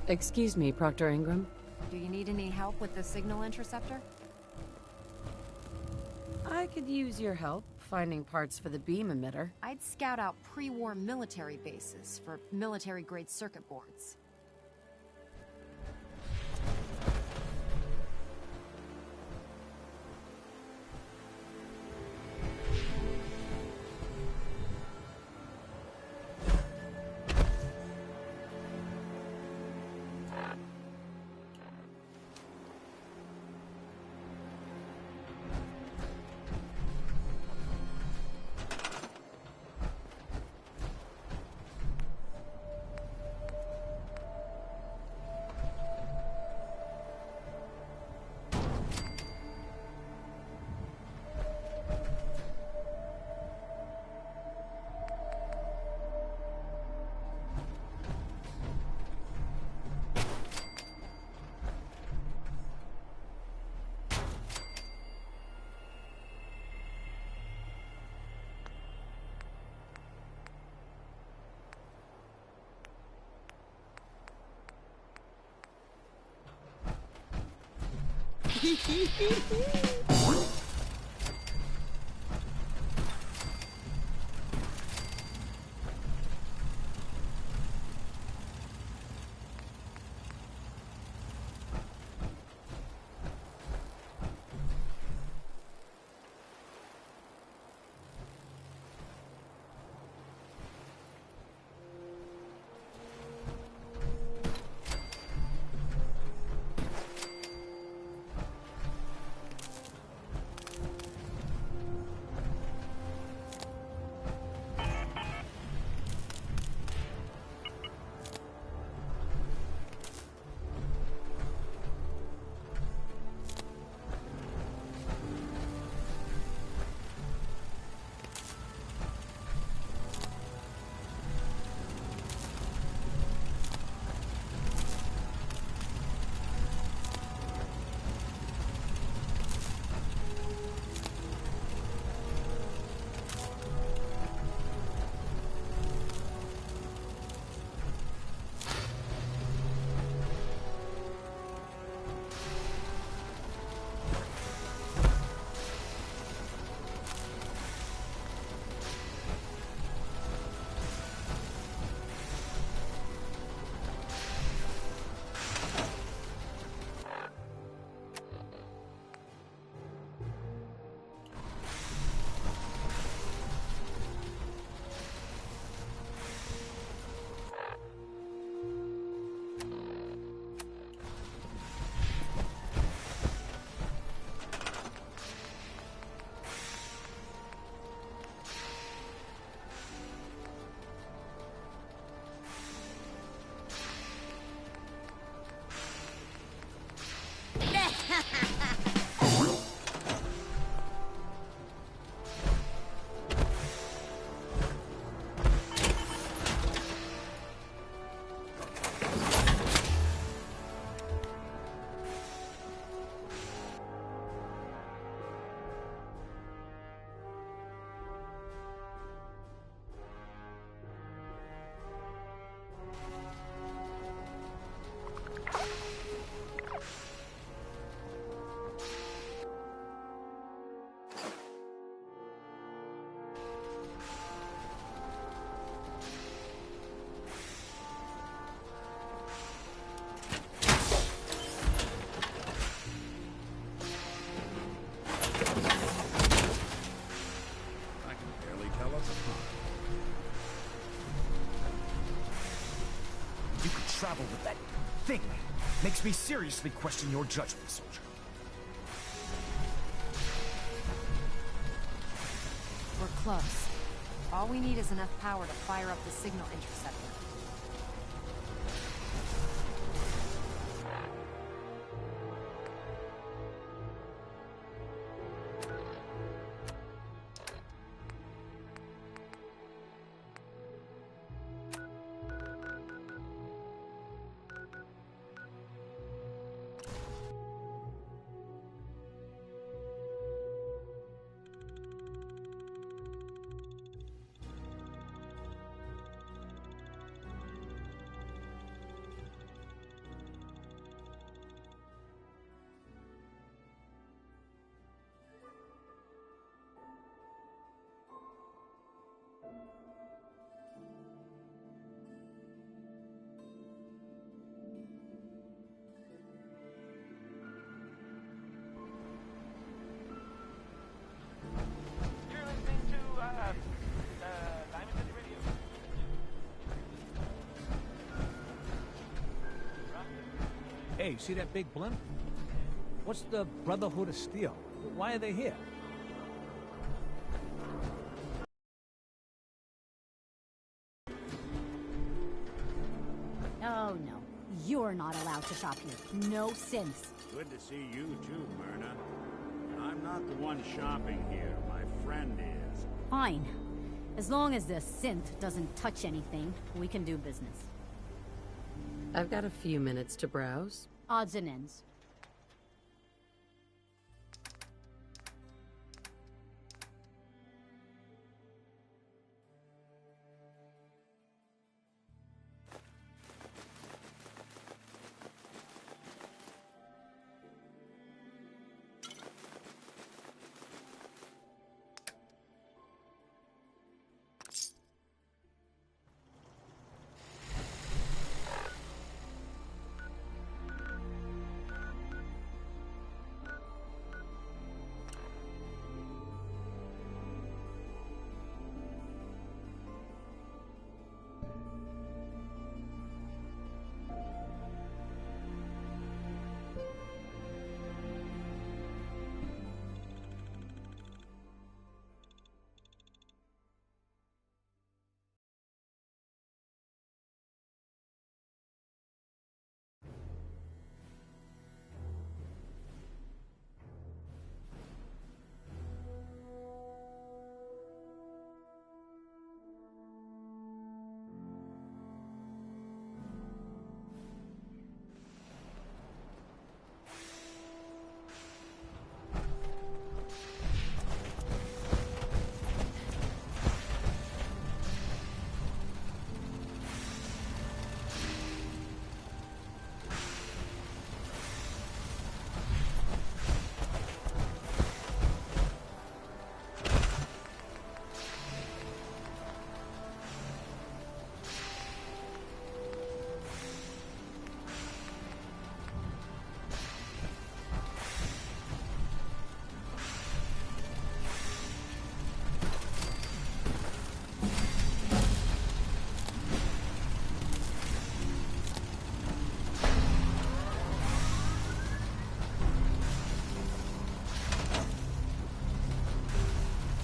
Excuse me, Proctor Ingram. Do you need any help with the signal interceptor? I could use your help finding parts for the beam emitter. I'd scout out pre-war military bases for military-grade circuit boards. Travel with that thing makes me seriously question your judgment, soldier. We're close. All we need is enough power to fire up the signal interceptor. Hey, see that big blimp? What's the Brotherhood of Steel? Why are they here? Oh, no. You're not allowed to shop here. No synths. Good to see you too, Myrna. I'm not the one shopping here. My friend is. Fine. As long as the synth doesn't touch anything, we can do business. I've got a few minutes to browse. Odds and ends.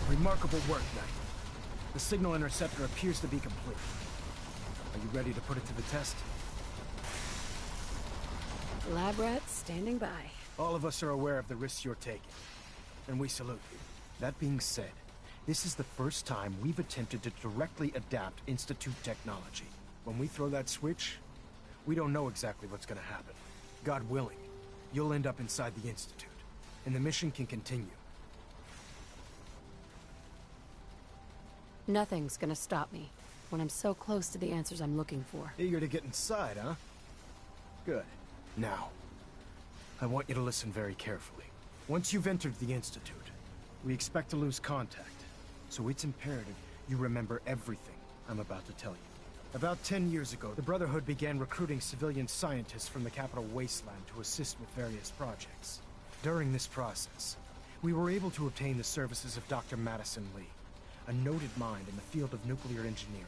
Remarkable work, Knight. The signal interceptor appears to be complete. Are you ready to put it to the test? Lab rats standing by. All of us are aware of the risks you're taking, and we salute you. That being said, this is the first time we've attempted to directly adapt Institute technology. When we throw that switch, we don't know exactly what's gonna happen. God willing, you'll end up inside the Institute, and the mission can continue. Nothing's gonna stop me when I'm so close to the answers I'm looking for. Eager to get inside, huh? Good. Now, I want you to listen very carefully. Once you've entered the Institute, we expect to lose contact, so it's imperative you remember everything I'm about to tell you. About 10 years ago, the Brotherhood began recruiting civilian scientists from the capital wasteland to assist with various projects. During this process, we were able to obtain the services of Dr. Madison Lee, a noted mind in the field of nuclear engineering.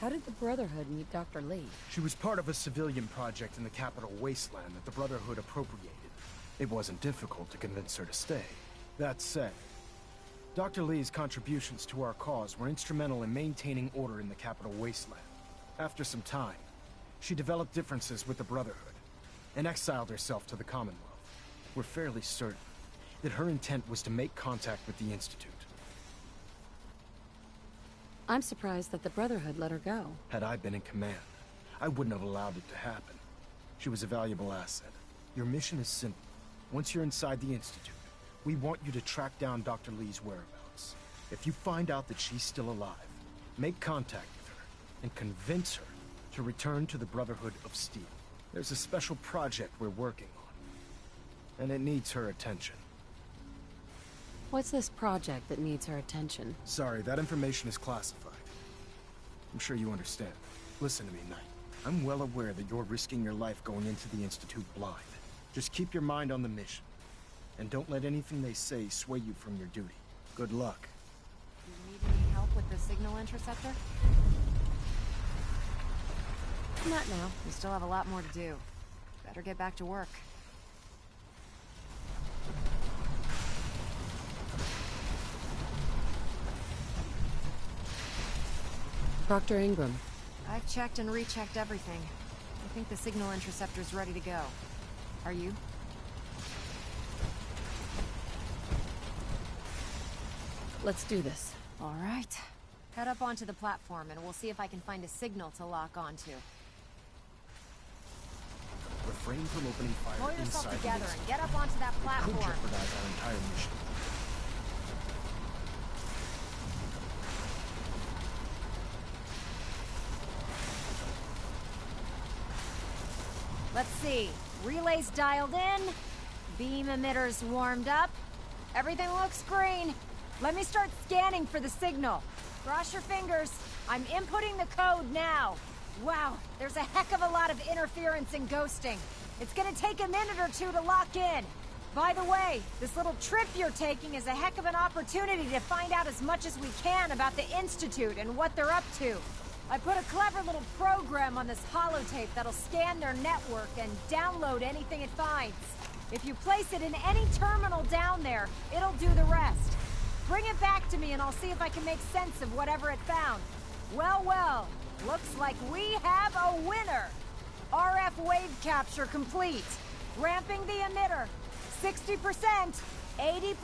How did the Brotherhood meet Dr. Lee? She was part of a civilian project in the capital wasteland that the Brotherhood appropriated. It wasn't difficult to convince her to stay. That said, Dr. Lee's contributions to our cause were instrumental in maintaining order in the capital wasteland. After some time, she developed differences with the Brotherhood and exiled herself to the Commonwealth. We're fairly certain that her intent was to make contact with the Institute. I'm surprised that the Brotherhood let her go. Had I been in command, I wouldn't have allowed it to happen. She was a valuable asset. Your mission is simple. Once you're inside the Institute, we want you to track down Dr. Lee's whereabouts. If you find out that she's still alive, make contact with her and convince her to return to the Brotherhood of Steel. There's a special project we're working on, and it needs her attention. What's this project that needs her attention? Sorry, that information is classified. I'm sure you understand. Listen to me, Knight. I'm well aware that you're risking your life going into the Institute blind. Just keep your mind on the mission. And don't let anything they say sway you from your duty. Good luck. Do you need any help with the signal interceptor? Not now. We still have a lot more to do. Better get back to work. Dr. Ingram. I've checked and rechecked everything. I think the signal interceptor's ready to go. Are you? Let's do this. All right. Head up onto the platform and we'll see if I can find a signal to lock onto. Refrain from opening fire Pull yourself inside together the and get up onto that could platform. jeopardize our entire mission. Let's see. Relays dialed in. Beam emitters warmed up. Everything looks green. Let me start scanning for the signal. Cross your fingers. I'm inputting the code now. Wow, there's a heck of a lot of interference and ghosting. It's gonna take a minute or two to lock in. By the way, this little trip you're taking is a heck of an opportunity to find out as much as we can about the Institute and what they're up to. I put a clever little program on this holotape that'll scan their network and download anything it finds. If you place it in any terminal down there, it'll do the rest. Bring it back to me and I'll see if I can make sense of whatever it found. Well, well, looks like we have a winner. RF wave capture complete. Ramping the emitter. 60%, 80%.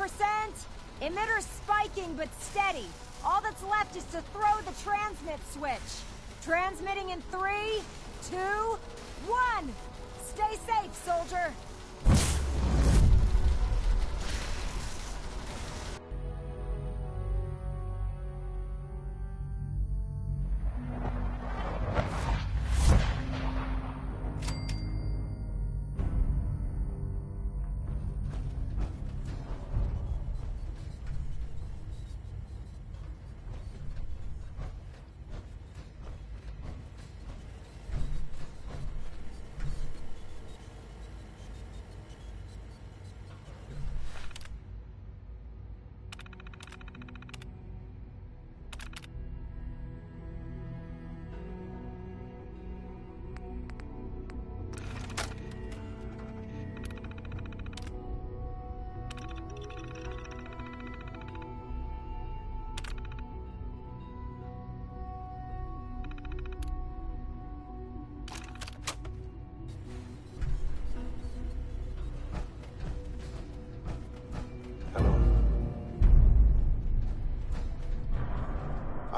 Emitter spiking but steady. All that's left is to throw the transmit switch. Transmitting in 3, 2, 1. Stay safe, soldier.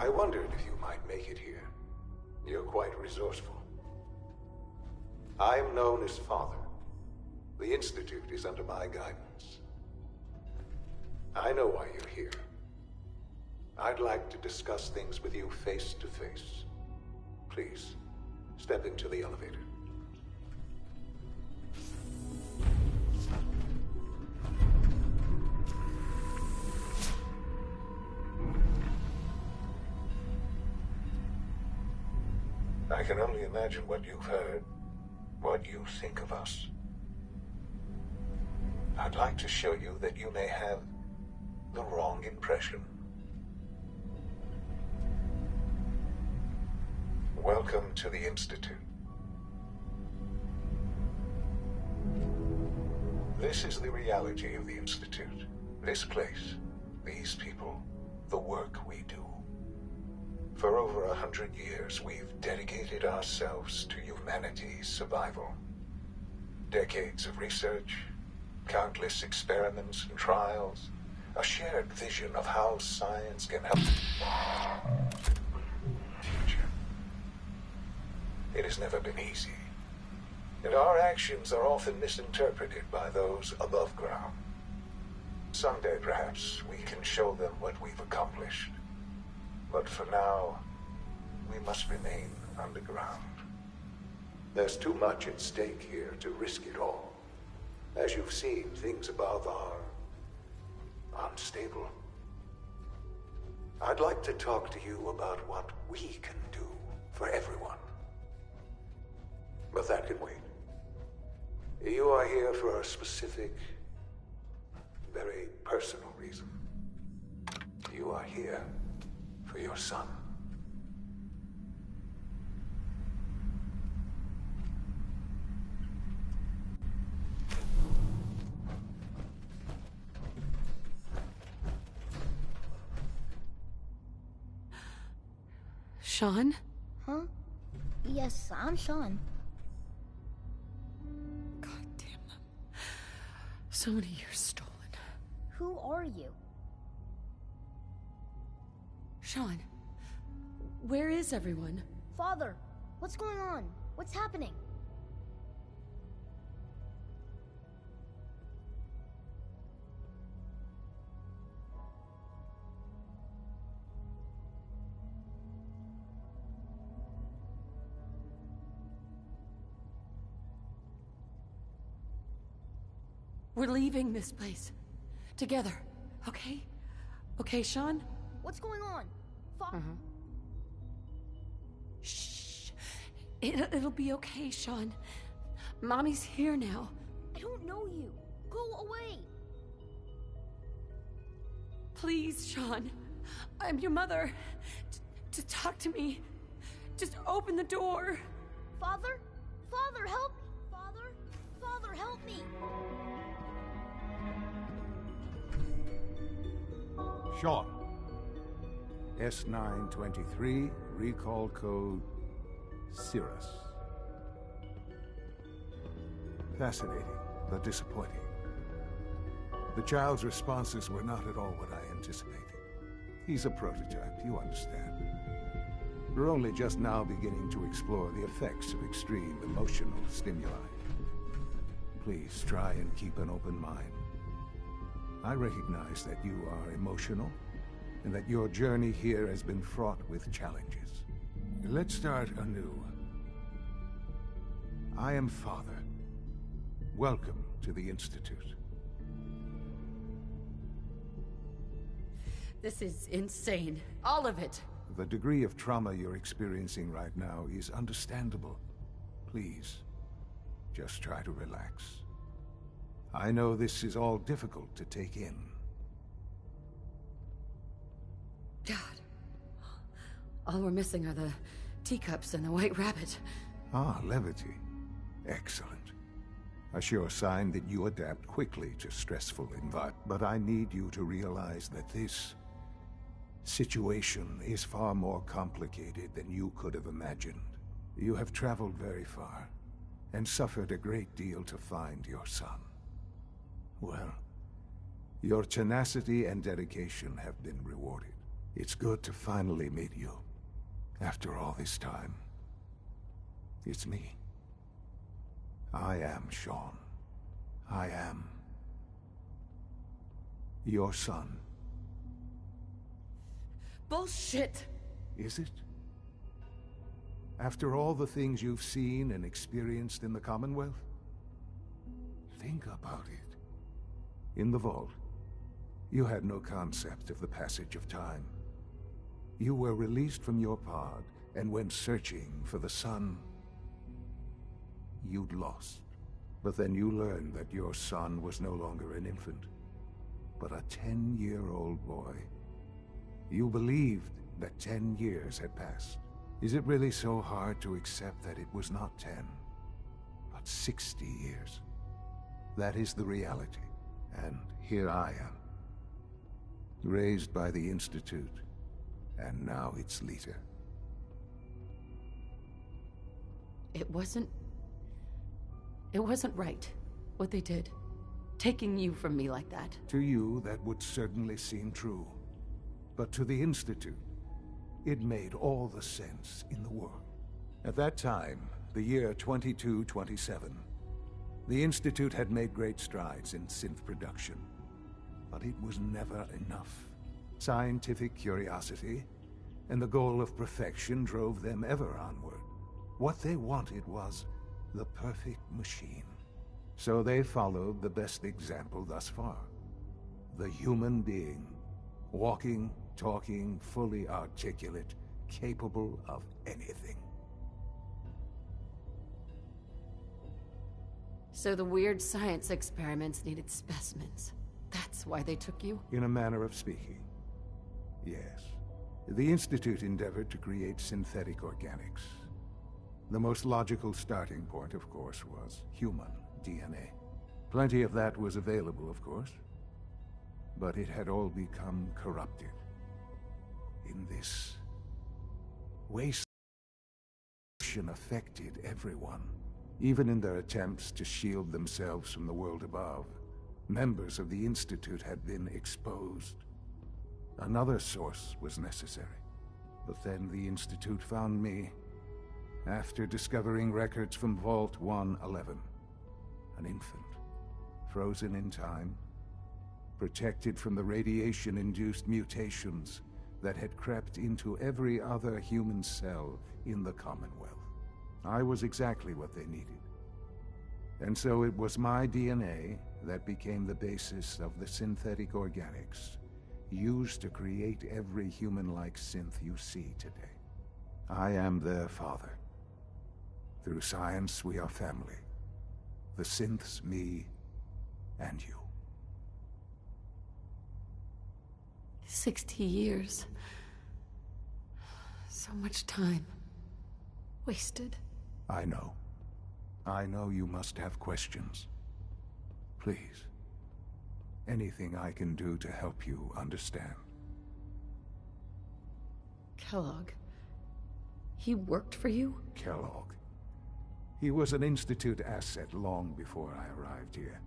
I wondered if you might make it here. You're quite resourceful. I'm known as Father. The Institute is under my guidance. I know why you're here. I'd like to discuss things with you face to face. Please, step into the elevator. I can only imagine what you've heard, what you think of us. I'd like to show you that you may have the wrong impression. Welcome to the Institute. This is the reality of the Institute. This place, these people, the work we do. For over 100 years, we've dedicated ourselves to humanity's survival. Decades of research, countless experiments and trials, a shared vision of how science can help the future. It has never been easy, and our actions are often misinterpreted by those above ground. Someday, perhaps, we can show them what we've accomplished. But for now, we must remain underground. There's too much at stake here to risk it all. As you've seen, things above are unstable. I'd like to talk to you about what we can do for everyone. But that can wait. You are here for a specific, very personal reason. You are here for your son. Sean? Huh? Yes, I'm Sean. God damn them. So many years stolen. Who are you? Sean, where is everyone? Father, what's going on? What's happening? We're leaving this place. Together, okay? Okay, Sean? What's going on? Shh. It'll be okay, Sean. Mommy's here now. I don't know you. Go away. Please, Sean. I'm your mother. To talk to me. Just open the door. Father? Father, help me! Father? Father, help me! Sean. S923, recall code Cirrus. Fascinating, but disappointing. The child's responses were not at all what I anticipated. He's a prototype, you understand. We're only just now beginning to explore the effects of extreme emotional stimuli. Please try and keep an open mind. I recognize that you are emotional, and that your journey here has been fraught with challenges. Let's start anew. I am Father. Welcome to the Institute. This is insane. All of it. The degree of trauma you're experiencing right now is understandable. Please, just try to relax. I know this is all difficult to take in. God. All we're missing are the teacups and the white rabbit. Ah, levity. Excellent. A sure sign that you adapt quickly to stressful environments. But I need you to realize that this situation is far more complicated than you could have imagined. You have traveled very far, and suffered a great deal to find your son. Well, your tenacity and dedication have been rewarded. It's good to finally meet you, after all this time. It's me. I am Sean. I am your son. Bullshit! Is it? After all the things you've seen and experienced in the Commonwealth? Think about it. In the vault, you had no concept of the passage of time. You were released from your pod and went searching for the son you'd lost. But then you learned that your son was no longer an infant, but a 10-year-old boy. You believed that 10 years had passed. Is it really so hard to accept that it was not 10, but 60 years? That is the reality. And here I am, raised by the Institute, and now its leader. It wasn't right, what they did. Taking you from me like that. To you, that would certainly seem true. But to the Institute, it made all the sense in the world. At that time, the year 2227, the Institute had made great strides in synth production. But it was never enough. Scientific curiosity and the goal of perfection drove them ever onward. What they wanted was the perfect machine. So they followed the best example thus far. The human being. Walking, talking, fully articulate, capable of anything. So the weird science experiments needed specimens. That's why they took you? In a manner of speaking, yes. The Institute endeavored to create synthetic organics. The most logical starting point, of course, was human DNA. Plenty of that was available, of course. But it had all become corrupted in this Waste affected everyone, even in their attempts to shield themselves from the world above. Members of the Institute had been exposed. Another source was necessary. But then the Institute found me after discovering records from Vault 111. An infant, frozen in time, protected from the radiation-induced mutations that had crept into every other human cell in the Commonwealth. I was exactly what they needed. And so it was my DNA that became the basis of the synthetic organics used to create every human-like synth you see today. I am their father. Through science, we are family. The synths, me, and you. 60 years. So much time. Wasted. I know. I know you must have questions. Please. Anything I can do to help you understand. Kellogg. He worked for you? Kellogg. He was an Institute asset long before I arrived here.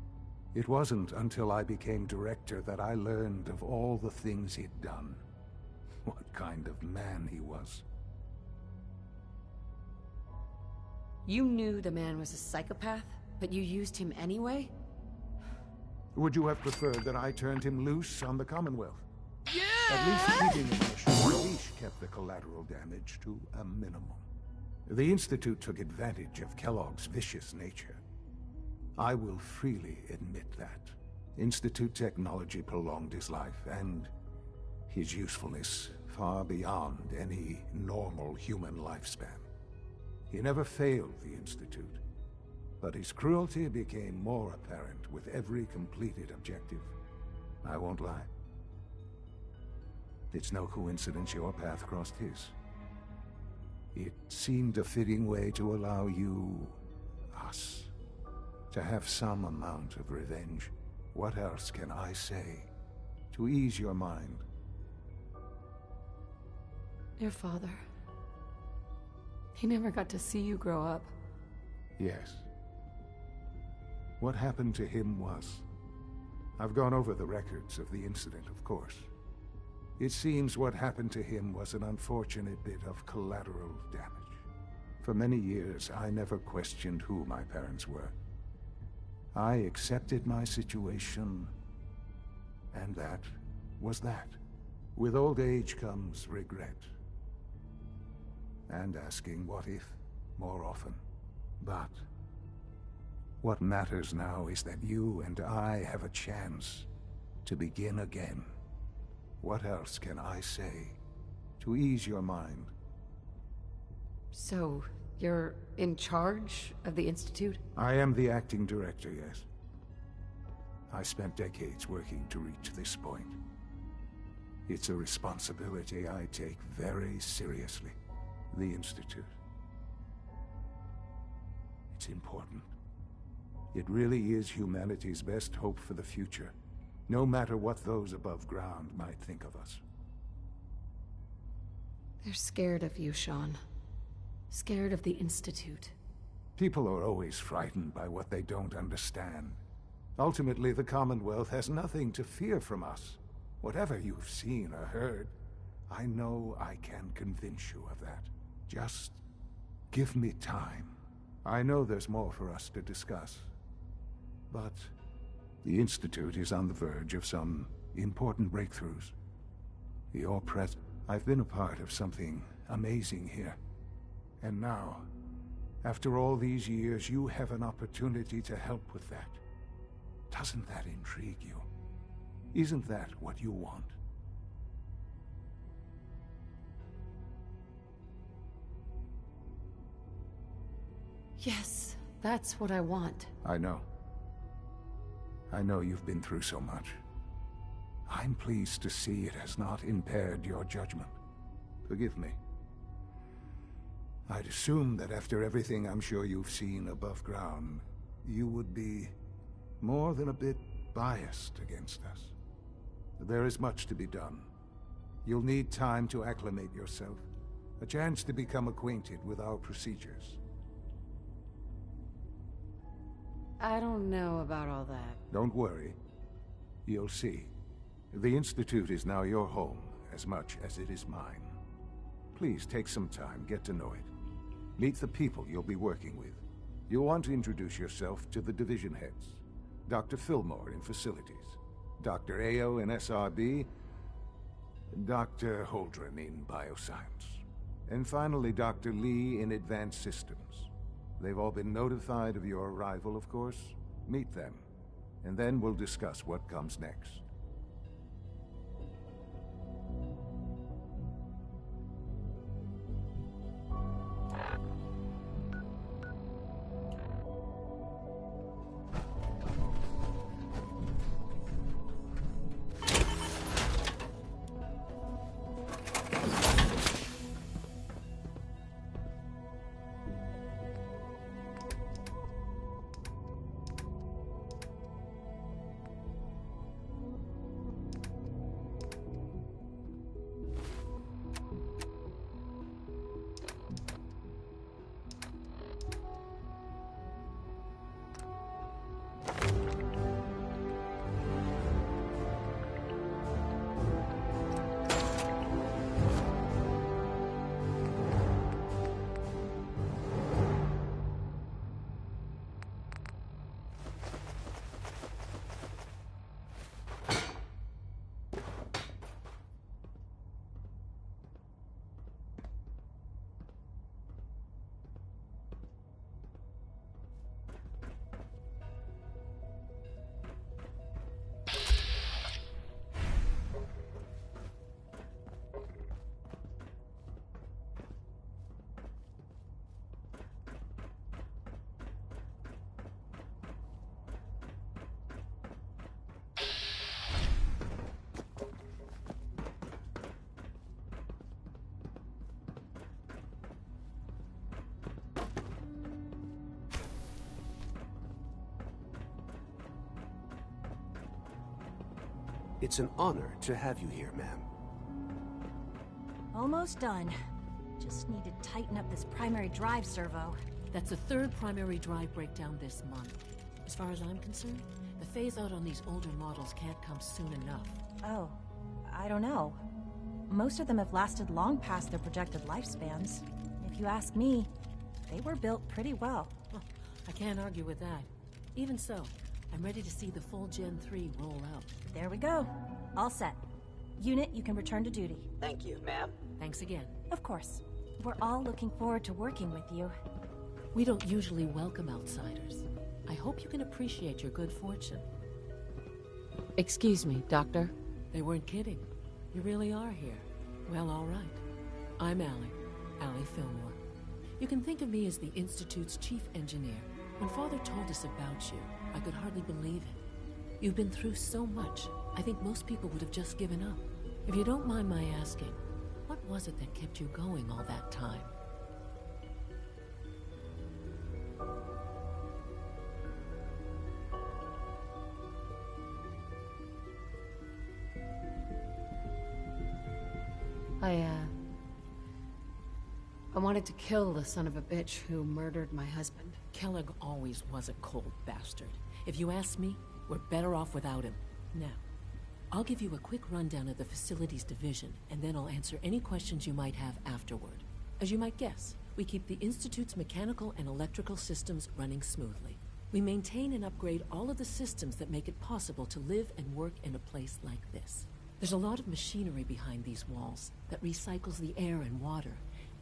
It wasn't until I became director that I learned of all the things he'd done. What kind of man he was. You knew the man was a psychopath, but you used him anyway? Would you have preferred that I turned him loose on the Commonwealth? Yeah! At least keeping him in a short leash kept the collateral damage to a minimum. The Institute took advantage of Kellogg's vicious nature. I will freely admit that. Institute technology prolonged his life, and his usefulness far beyond any normal human lifespan. He never failed the Institute, but his cruelty became more apparent with every completed objective. I won't lie. It's no coincidence your path crossed his. It seemed a fitting way to allow you, us, to have some amount of revenge. What else can I say to ease your mind? Your father. He never got to see you grow up. Yes. What happened to him was... I've gone over the records of the incident, of course. It seems what happened to him was an unfortunate bit of collateral damage. For many years, I never questioned who my parents were. I accepted my situation, and that was that. With old age comes regret. And asking what if more often. But what matters now is that you and I have a chance to begin again. What else can I say to ease your mind? So, you're in charge of the Institute? I am the acting director, yes. I spent decades working to reach this point. It's a responsibility I take very seriously. The Institute. It's important. It really is humanity's best hope for the future, no matter what those above ground might think of us. They're scared of you, Sean. Scared of the Institute. People are always frightened by what they don't understand. Ultimately, the Commonwealth has nothing to fear from us. Whatever you've seen or heard, I know I can convince you of that. Just give me time. I know there's more for us to discuss. But the Institute is on the verge of some important breakthroughs. Your presence. I've been a part of something amazing here. And now, after all these years, you have an opportunity to help with that. Doesn't that intrigue you? Isn't that what you want? Yes, that's what I want. I know. I know you've been through so much. I'm pleased to see it has not impaired your judgment. Forgive me. I'd assumed that after everything I'm sure you've seen above ground, you would be more than a bit biased against us. There is much to be done. You'll need time to acclimate yourself, A chance to become acquainted with our procedures. I don't know about all that. Don't worry. You'll see. The Institute is now your home, as much as it is mine. Please take some time, get to know it. Meet the people you'll be working with. You'll want to introduce yourself to the division heads. Dr. Fillmore in Facilities, Dr. Ao in SRB, Dr. Holdren in Bioscience, and finally Dr. Lee in Advanced Systems. They've all been notified of your arrival, of course. Meet them, and then we'll discuss what comes next. It's an honor to have you here, ma'am. Almost done. Just need to tighten up this primary drive servo. That's the third primary drive breakdown this month. As far as I'm concerned, the phase-out on these older models can't come soon enough. Oh, I don't know. Most of them have lasted long past their projected lifespans. If you ask me, they were built pretty well. Huh, I can't argue with that. Even so, I'm ready to see the full Gen 3 roll out. There we go. All set. Unit, you can return to duty. Thank you, ma'am. Thanks again. Of course. We're all looking forward to working with you. We don't usually welcome outsiders. I hope you can appreciate your good fortune. Excuse me, Doctor. They weren't kidding. You really are here. Well, all right. I'm Allie Fillmore. You can think of me as the Institute's chief engineer. When Father told us about you, I could hardly believe it. You've been through so much, I think most people would have just given up. If you don't mind my asking, what was it that kept you going all that time? I wanted to kill the son of a bitch who murdered my husband. Kellogg always was a cold bastard. If you ask me, we're better off without him. Now, I'll give you a quick rundown of the Facilities Division, and then I'll answer any questions you might have afterward. As you might guess, we keep the Institute's mechanical and electrical systems running smoothly. We maintain and upgrade all of the systems that make it possible to live and work in a place like this. There's a lot of machinery behind these walls that recycles the air and water,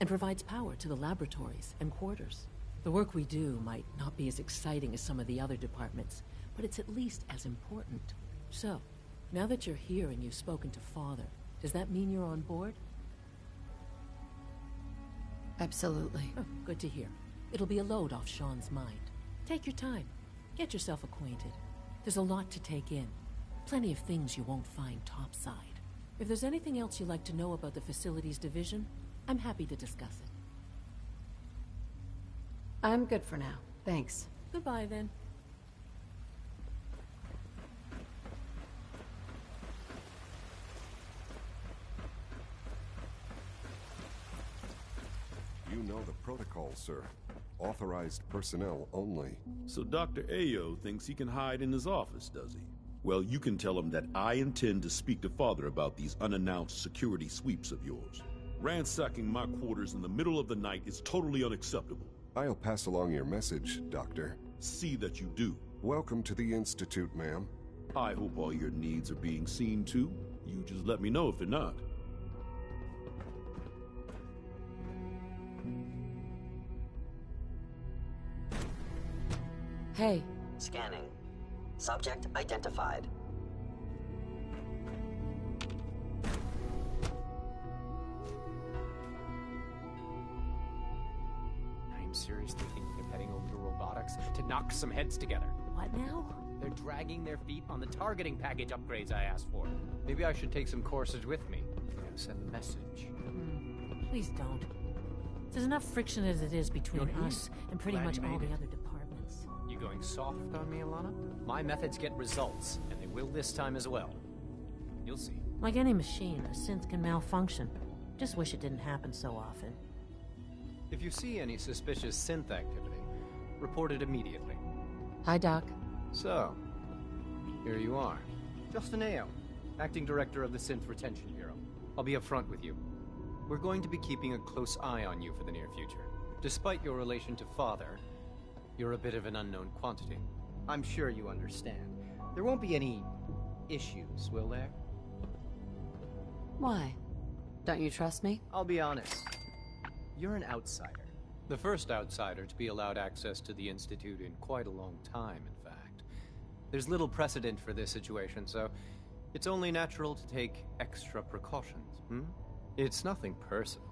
and provides power to the laboratories and quarters. The work we do might not be as exciting as some of the other departments, but it's at least as important. So, now that you're here and you've spoken to Father, does that mean you're on board? Absolutely. Oh, good to hear. It'll be a load off Sean's mind. Take your time. Get yourself acquainted. There's a lot to take in. Plenty of things you won't find topside. If there's anything else you'd like to know about the Facilities Division, I'm happy to discuss it. I'm good for now. Thanks. Goodbye, then. You know the protocol, sir. Authorized personnel only. So Dr. Ayo thinks he can hide in his office, does he? Well, you can tell him that I intend to speak to Father about these unannounced security sweeps of yours. Ransacking my quarters in the middle of the night is totally unacceptable. I'll pass along your message, Doctor. See that you do. Welcome to the Institute, ma'am. I hope all your needs are being seen too. You just let me know if they're not. Hey. Scanning. Subject identified. I'm seriously thinking of heading over to robotics to knock some heads together. What now? They're dragging their feet on the targeting package upgrades I asked for. Maybe I should take some courses with me. Send a message. Please don't. There's enough friction as it is between You're us and pretty Glad much you all made the it. other departments. You going soft on me, Alana? My methods get results, and they will this time as well. You'll see. Like any machine, a synth can malfunction. Just wish it didn't happen so often. If you see any suspicious synth activity, report it immediately. Hi, Doc. So, here you are. Justin Ayo, Acting Director of the Synth Retention Bureau. I'll be upfront with you. We're going to be keeping a close eye on you for the near future. Despite your relation to Father, you're a bit of an unknown quantity. I'm sure you understand. There won't be any issues, will there? Why? Don't you trust me? I'll be honest. You're an outsider. The first outsider to be allowed access to the Institute in quite a long time, in fact. There's little precedent for this situation, so it's only natural to take extra precautions, It's nothing personal,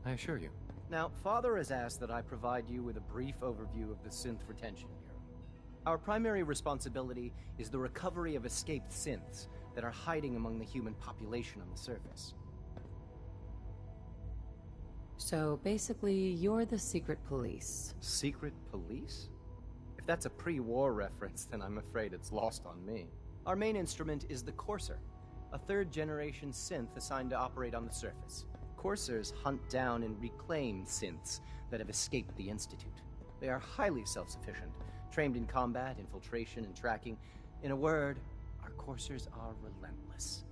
I assure you. Now, Father has asked that I provide you with a brief overview of the Synth Retention Bureau. Our primary responsibility is the recovery of escaped synths that are hiding among the human population on the surface. So basically, you're the secret police. Secret police? If that's a pre-war reference, then I'm afraid it's lost on me. Our main instrument is the Courser, a third-generation synth assigned to operate on the surface. Coursers hunt down and reclaim synths that have escaped the Institute. They are highly self-sufficient, trained in combat, infiltration, and tracking. In a word, our Coursers are relentless.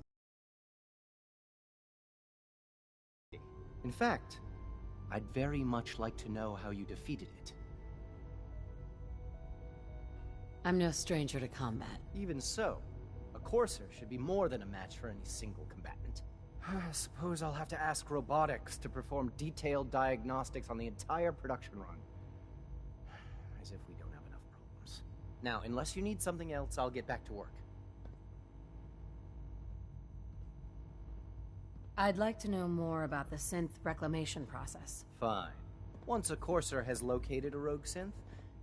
In fact, I'd very much like to know how you defeated it. I'm no stranger to combat. Even so, a Courser should be more than a match for any single combatant. I suppose I'll have to ask robotics to perform detailed diagnostics on the entire production run. As if we don't have enough problems. Now, unless you need something else, I'll get back to work. I'd like to know more about the synth reclamation process. Fine. Once a Courser has located a rogue synth,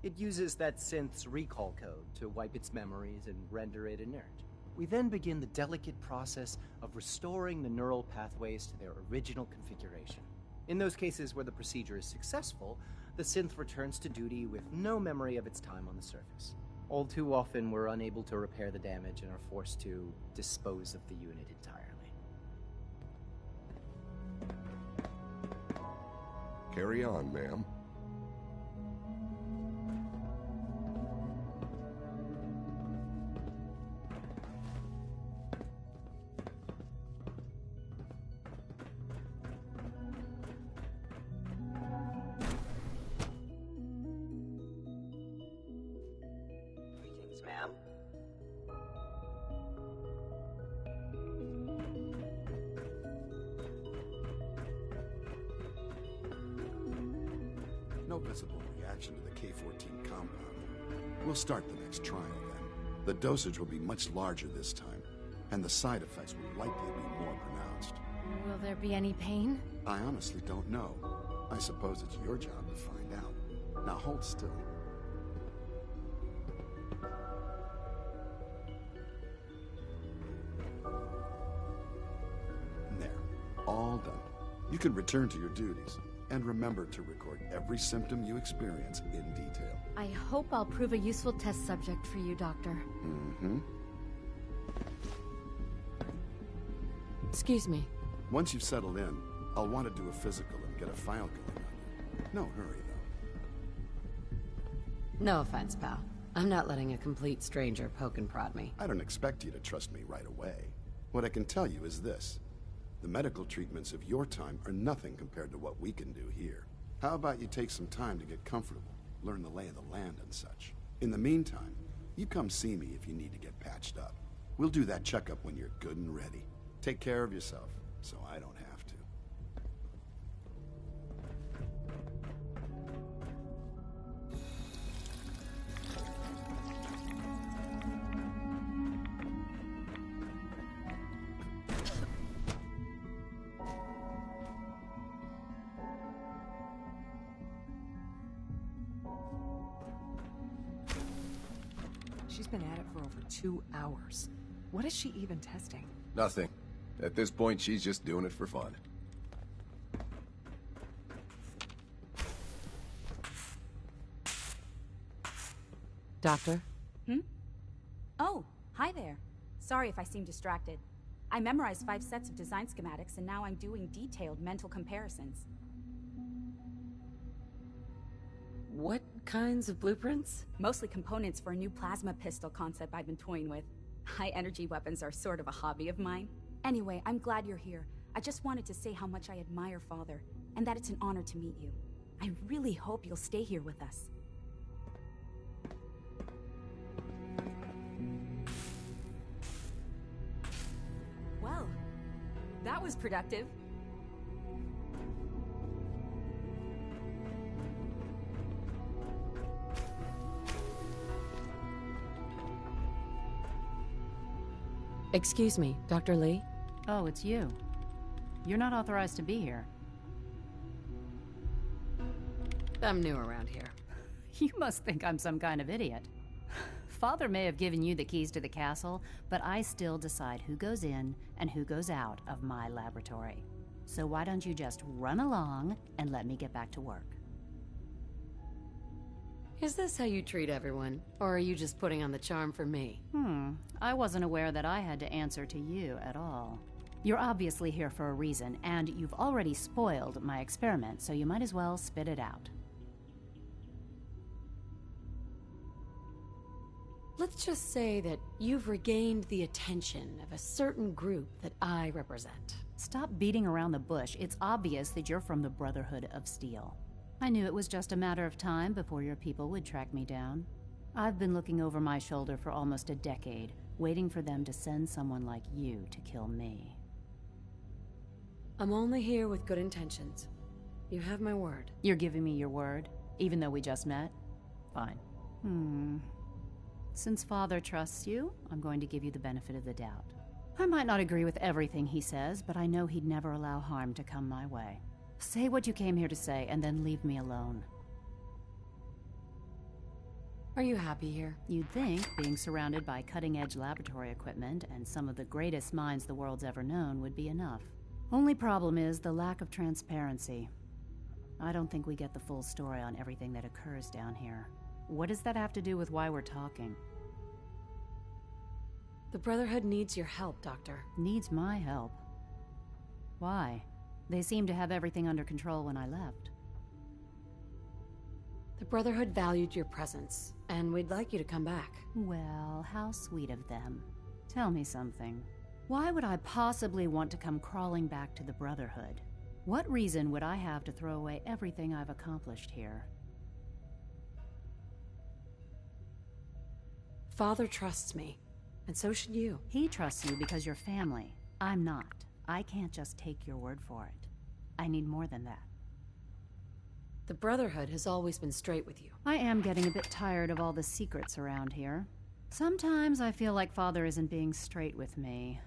it uses that synth's recall code to wipe its memories and render it inert. We then begin the delicate process of restoring the neural pathways to their original configuration. In those cases where the procedure is successful, the synth returns to duty with no memory of its time on the surface. All too often, we're unable to repair the damage and are forced to dispose of the unit entirely. Carry on, ma'am. Greetings, ma'am. No visible reaction to the K-14 compound. We'll start the next trial then. The dosage will be much larger this time, and the side effects will likely be more pronounced. Will there be any pain? I honestly don't know. I suppose it's your job to find out. Now hold still. There. All done. You can return to your duties. And remember to record every symptom you experience in detail. I hope I'll prove a useful test subject for you, Doctor. Excuse me. Once you've settled in, I'll want to do a physical and get a file going on you. No hurry, though. No offense, pal. I'm not letting a complete stranger poke and prod me. I don't expect you to trust me right away. What I can tell you is this. The medical treatments of your time are nothing compared to what we can do here. How about you take some time to get comfortable, learn the lay of the land and such. In the meantime, you come see me if you need to get patched up. We'll do that checkup when you're good and ready. Take care of yourself, so I don't have to. She's been at it for over 2 hours. What is she even testing? Nothing. At this point, she's just doing it for fun. Doctor? Oh, hi there. Sorry if I seem distracted. I memorized 5 sets of design schematics and now I'm doing detailed mental comparisons. What kinds of blueprints? Mostly components for a new plasma pistol concept I've been toying with. High-energy weapons are sort of a hobby of mine. Anyway, I'm glad you're here. I just wanted to say how much I admire Father, and that it's an honor to meet you. I really hope you'll stay here with us. Well, that was productive. Excuse me, Dr. Lee? Oh, it's you. You're not authorized to be here. I'm new around here. You must think I'm some kind of idiot. Father may have given you the keys to the castle, but I still decide who goes in and who goes out of my laboratory. So why don't you just run along and let me get back to work? Is this how you treat everyone? Or are you just putting on the charm for me? I wasn't aware that I had to answer to you at all. You're obviously here for a reason, and you've already spoiled my experiment, so you might as well spit it out. Let's just say that you've regained the attention of a certain group that I represent. Stop beating around the bush. It's obvious that you're from the Brotherhood of Steel. I knew it was just a matter of time before your people would track me down. I've been looking over my shoulder for almost a decade, waiting for them to send someone like you to kill me. I'm only here with good intentions. You have my word. You're giving me your word, even though we just met? Fine. Since Father trusts you, I'm going to give you the benefit of the doubt. I might not agree with everything he says, but I know he'd never allow harm to come my way. Say what you came here to say, and then leave me alone. Are you happy here? You'd think being surrounded by cutting-edge laboratory equipment and some of the greatest minds the world's ever known would be enough. Only problem is the lack of transparency. I don't think we get the full story on everything that occurs down here. What does that have to do with why we're talking? The Brotherhood needs your help, Doctor. Needs my help? Why? They seemed to have everything under control when I left. The Brotherhood valued your presence, and we'd like you to come back. Well, how sweet of them. Tell me something. Why would I possibly want to come crawling back to the Brotherhood? What reason would I have to throw away everything I've accomplished here? Father trusts me, and so should you. He trusts you because you're family. I'm not. I can't just take your word for it. I need more than that. The Brotherhood has always been straight with you. I am getting a bit tired of all the secrets around here. Sometimes I feel like Father isn't being straight with me.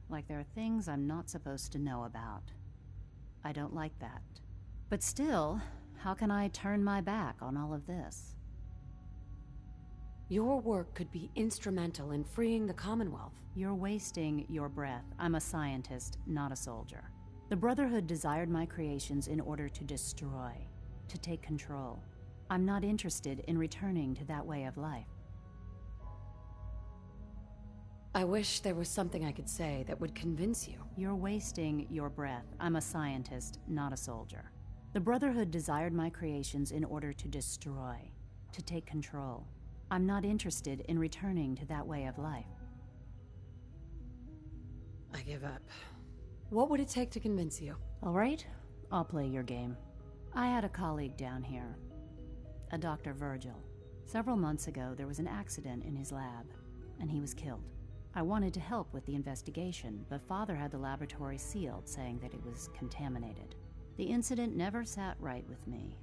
Like there are things I'm not supposed to know about. I don't like that. But still, how can I turn my back on all of this? Your work could be instrumental in freeing the Commonwealth. You're wasting your breath. I'm a scientist, not a soldier. The Brotherhood desired my creations in order to destroy, to take control. I'm not interested in returning to that way of life. I wish there was something I could say that would convince you. You're wasting your breath. I'm a scientist, not a soldier. The Brotherhood desired my creations in order to destroy, to take control. I'm not interested in returning to that way of life. I give up. What would it take to convince you? All right, I'll play your game. I had a colleague down here, a Dr. Virgil. Several months ago, there was an accident in his lab, and he was killed. I wanted to help with the investigation, but Father had the laboratory sealed, saying that it was contaminated. The incident never sat right with me.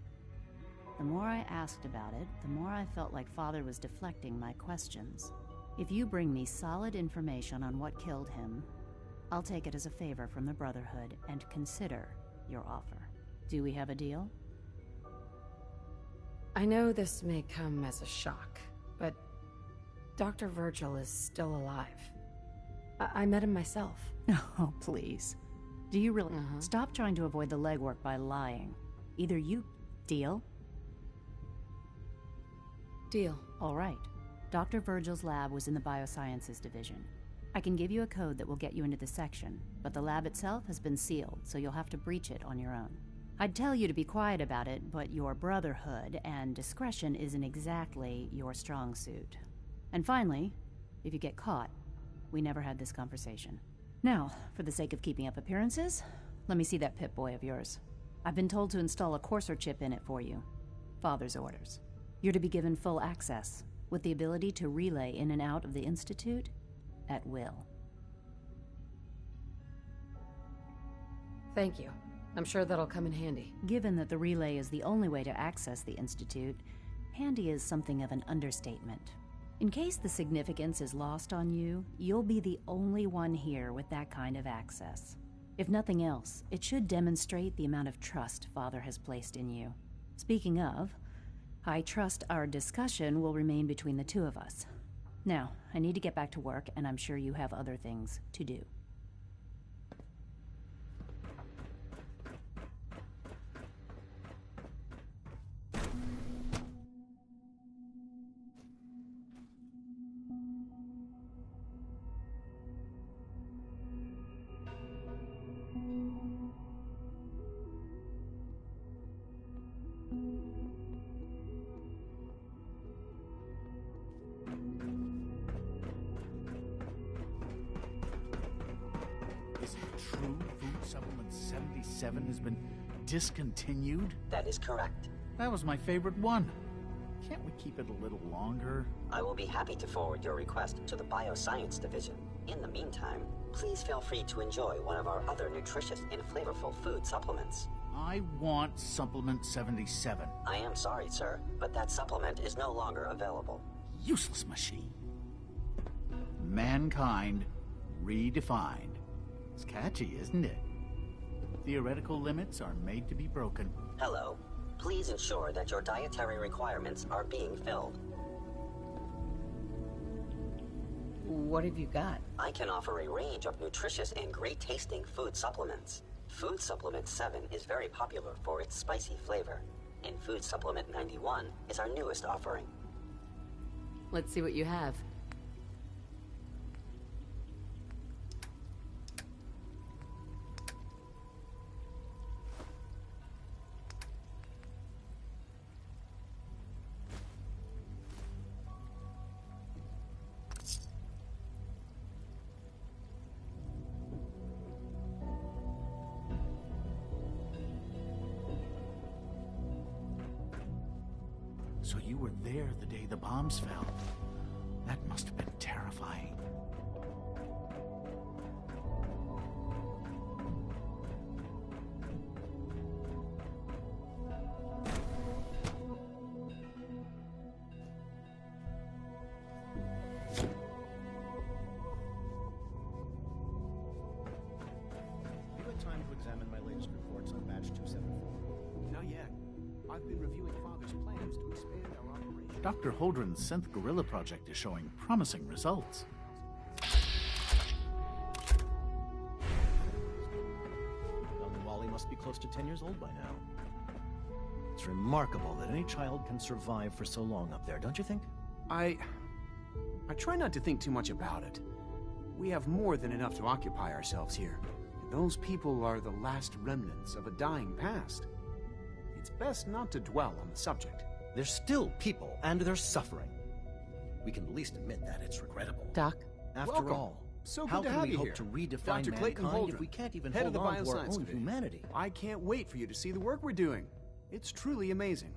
The more I asked about it, the more I felt like Father was deflecting my questions. If you bring me solid information on what killed him, I'll take it as a favor from the Brotherhood and consider your offer. Do we have a deal? I know this may come as a shock, but Dr. Virgil is still alive. I met him myself. Oh, please. Do you really? Stop trying to avoid the legwork by lying. Either you deal? Deal. All right. Dr. Virgil's lab was in the Biosciences Division. I can give you a code that will get you into the section, but the lab itself has been sealed, so you'll have to breach it on your own. I'd tell you to be quiet about it, but your Brotherhood and discretion isn't exactly your strong suit. And finally, if you get caught, we never had this conversation. Now, for the sake of keeping up appearances, let me see that Pip-Boy of yours. I've been told to install a Courser chip in it for you. Father's orders. You're to be given full access, with the ability to relay in and out of the Institute at will. Thank you. I'm sure that'll come in handy. Given that the relay is the only way to access the Institute, handy is something of an understatement. In case the significance is lost on you, you'll be the only one here with that kind of access. If nothing else, it should demonstrate the amount of trust Father has placed in you. Speaking of, I trust our discussion will remain between the two of us. Now, I need to get back to work, and I'm sure you have other things to do. Is it true food supplement 77 has been discontinued? That is correct. That was my favorite one. Can't we keep it a little longer? I will be happy to forward your request to the Bioscience Division. In the meantime, please feel free to enjoy one of our other nutritious and flavorful food supplements. I want supplement 77. I am sorry, sir, but that supplement is no longer available. Useless machine. Mankind redefined. It's catchy, isn't it? Theoretical limits are made to be broken. Hello. Please ensure that your dietary requirements are being filled. What have you got? I can offer a range of nutritious and great-tasting food supplements. Food Supplement 7 is very popular for its spicy flavor, and Food Supplement 91 is our newest offering. Let's see what you have. So you were there the day the bombs fell. That must have been terrifying. You had time to examine my latest reports on batch 274? Not yet. I've been reviewing Father's plans to expand our operation. Dr. Holdren's synth gorilla project is showing promising results. Young Wally must be close to 10 years old by now. It's remarkable that any child can survive for so long up there, don't you think? I try not to think too much about it. We have more than enough to occupy ourselves here. And those people are the last remnants of a dying past. it's best not to dwell on the subject. There's still people, and they're suffering. We can at least admit that it's regrettable. Doc? After Welcome. all, So how good to can have we you hope here. to redefine Dr. Clayton mankind Holdren, if we can't even head of hold the on to our Bioscience own Division. humanity? I can't wait for you to see the work we're doing. It's truly amazing.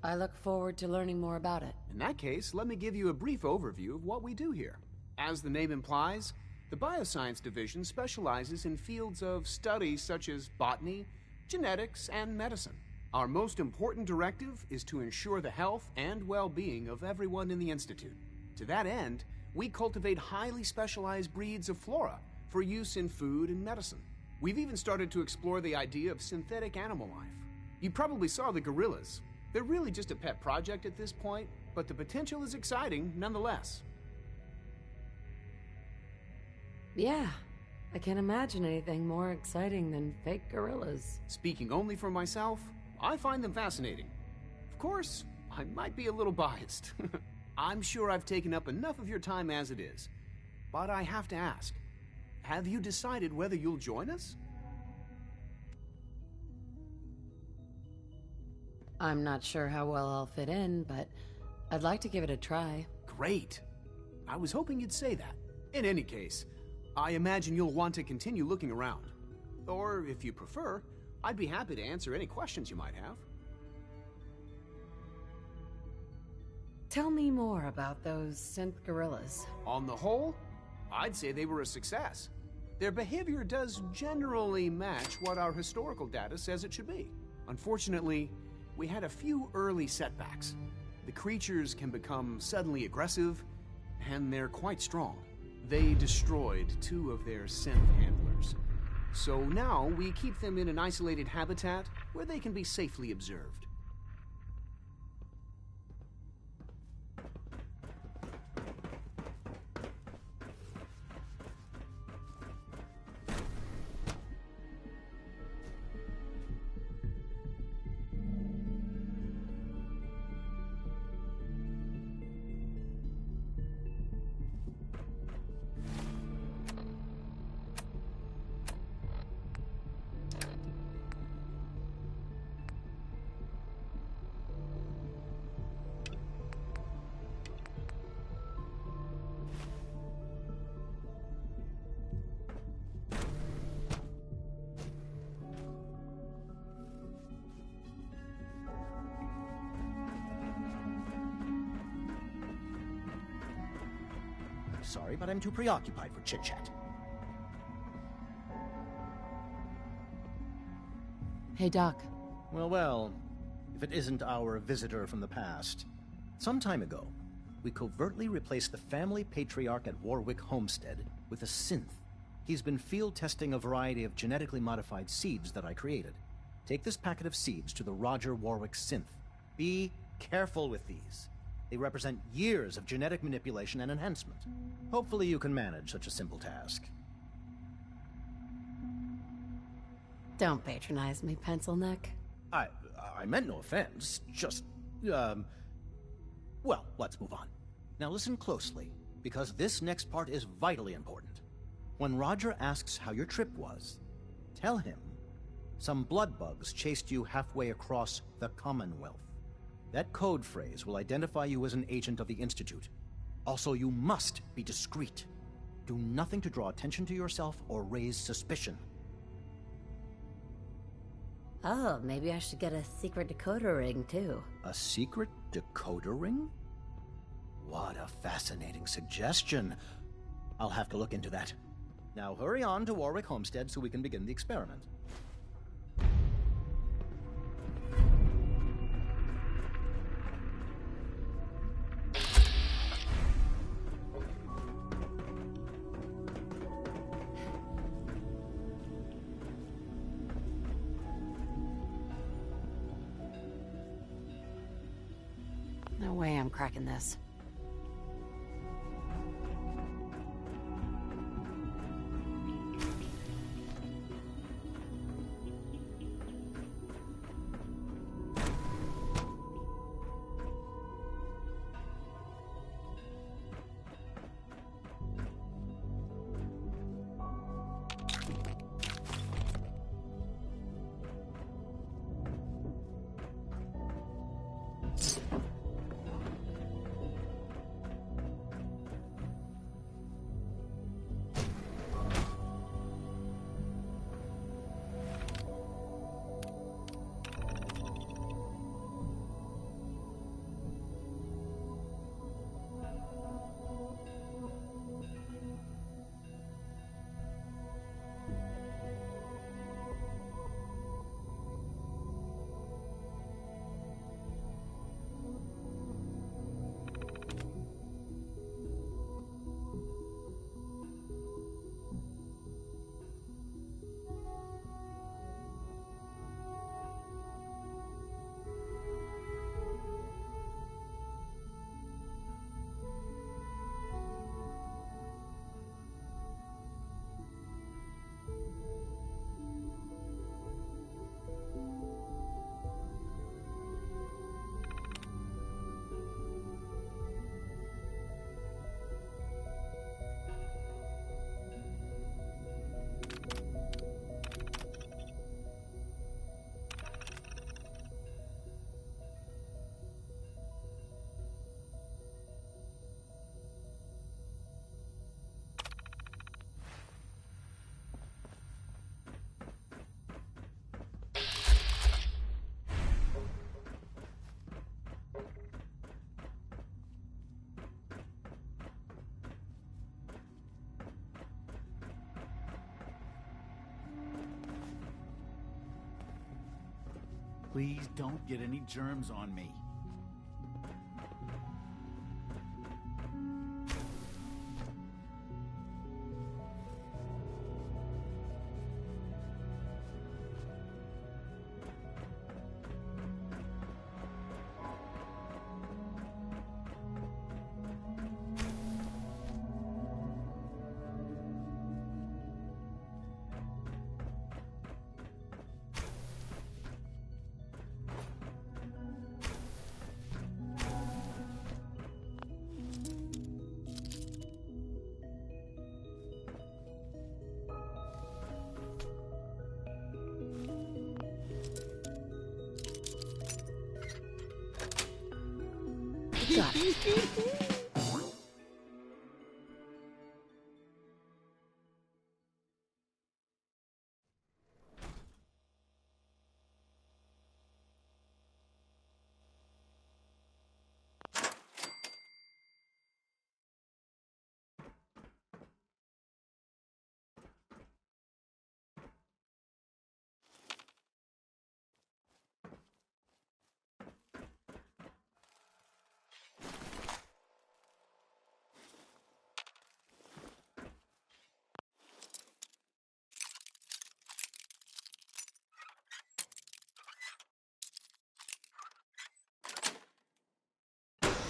I look forward to learning more about it. In that case, let me give you a brief overview of what we do here. As the name implies, the Bioscience Division specializes in fields of study such as botany, genetics, and medicine. Our most important directive is to ensure the health and well-being of everyone in the Institute. To that end, we cultivate highly specialized breeds of flora for use in food and medicine. We've even started to explore the idea of synthetic animal life. You probably saw the gorillas. They're really just a pet project at this point, but the potential is exciting nonetheless. Yeah, I can't imagine anything more exciting than fake gorillas. Speaking only for myself, I find them fascinating. Of course, I might be a little biased. I'm sure I've taken up enough of your time as it is. But I have to ask, have you decided whether you'll join us? I'm not sure how well I'll fit in, but I'd like to give it a try. Great. I was hoping you'd say that. In any case, I imagine you'll want to continue looking around. Or, if you prefer, I'd be happy to answer any questions you might have. Tell me more about those synth gorillas. On the whole, I'd say they were a success. Their behavior does generally match what our historical data says it should be. Unfortunately, we had a few early setbacks. The creatures can become suddenly aggressive, and they're quite strong. They destroyed 2 of their synth handlers. So now we keep them in an isolated habitat where they can be safely observed. Sorry, but I'm too preoccupied for chit-chat. Hey, Doc. Well, if it isn't our visitor from the past. Some time ago, we covertly replaced the family patriarch at Warwick Homestead with a synth. He's been field testing a variety of genetically modified seeds that I created. Take this packet of seeds to the Roger Warwick synth. Be careful with these. They represent years of genetic manipulation and enhancement. Hopefully you can manage such a simple task. Don't patronize me, Pencil Neck. I meant no offense, just, well, let's move on. Now listen closely, because this next part is vitally important. When Roger asks how your trip was, tell him some blood bugs chased you halfway across the Commonwealth. That code phrase will identify you as an agent of the Institute. Also, you must be discreet. Do nothing to draw attention to yourself or raise suspicion. Oh, maybe I should get a secret decoder ring, too. A secret decoder ring? What a fascinating suggestion. I'll have to look into that. Now hurry on to Warwick Homestead so we can begin the experiment. No way I'm cracking this. Please don't get any germs on me. Got it.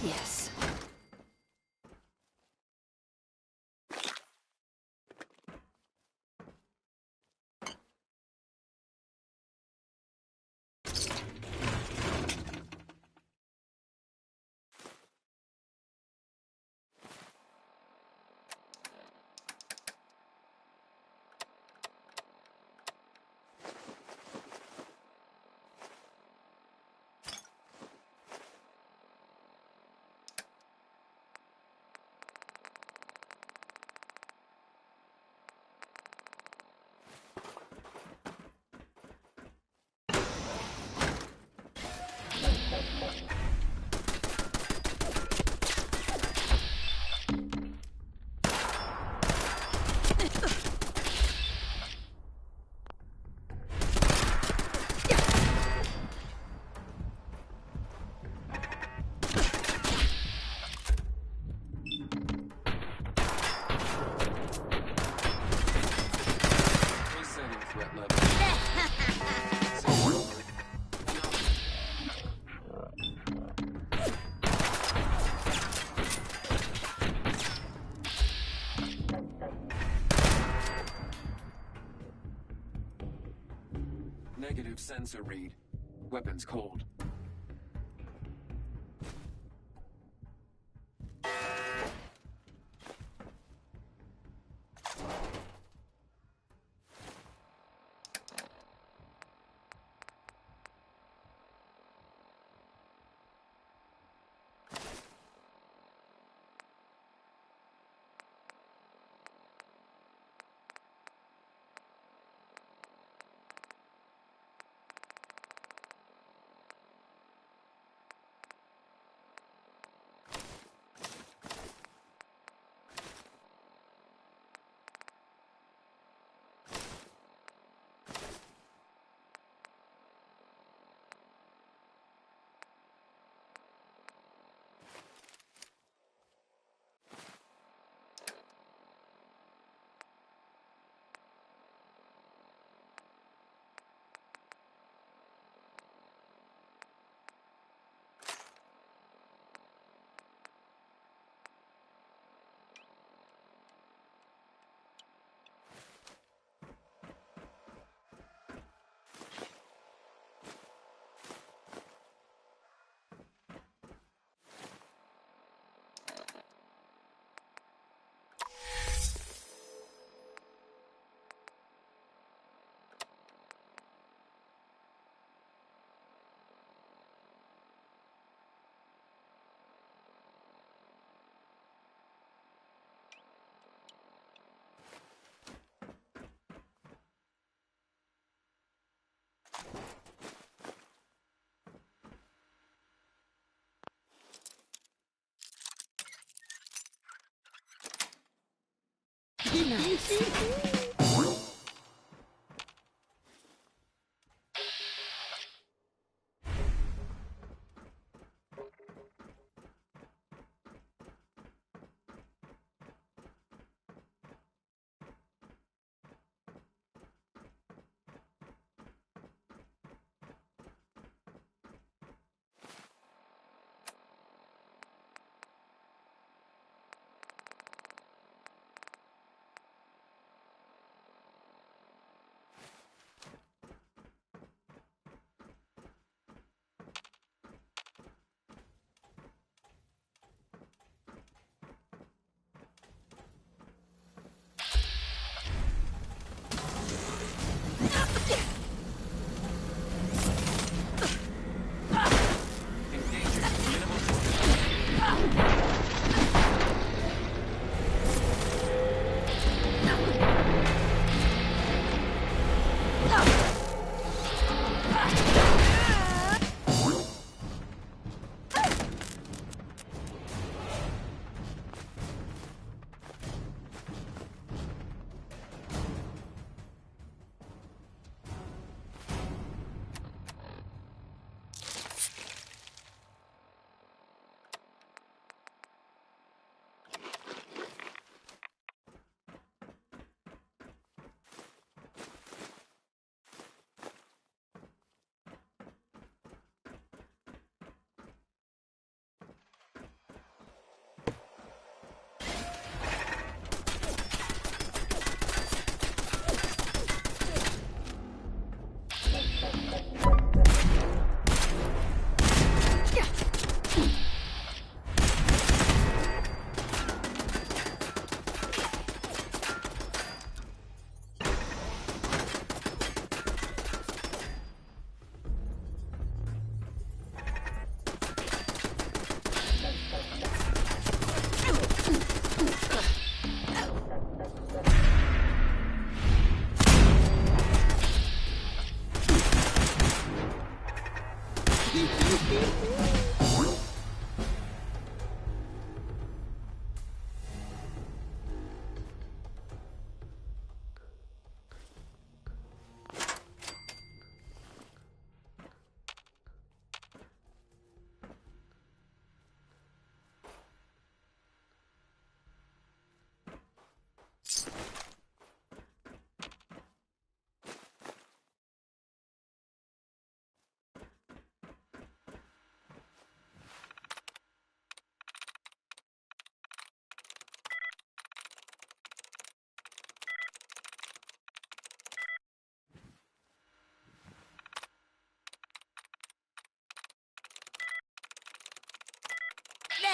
Yes. Negative sensor read. Weapons cold. Nice.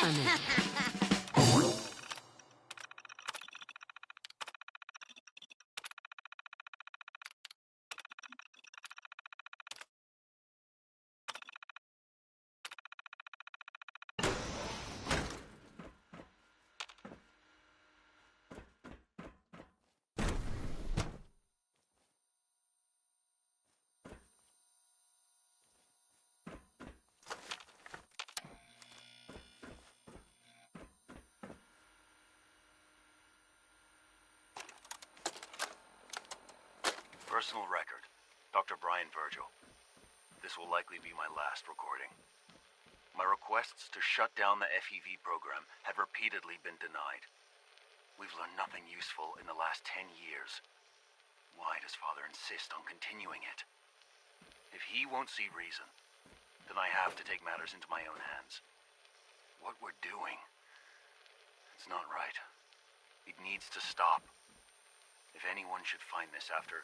coming. Personal record, Dr. Brian Virgil. This will likely be my last recording. My requests to shut down the FEV program have repeatedly been denied. We've learned nothing useful in the last 10 years. Why does Father insist on continuing it? If he won't see reason, then I have to take matters into my own hands. What we're doing, it's not right. It needs to stop. If anyone should find this after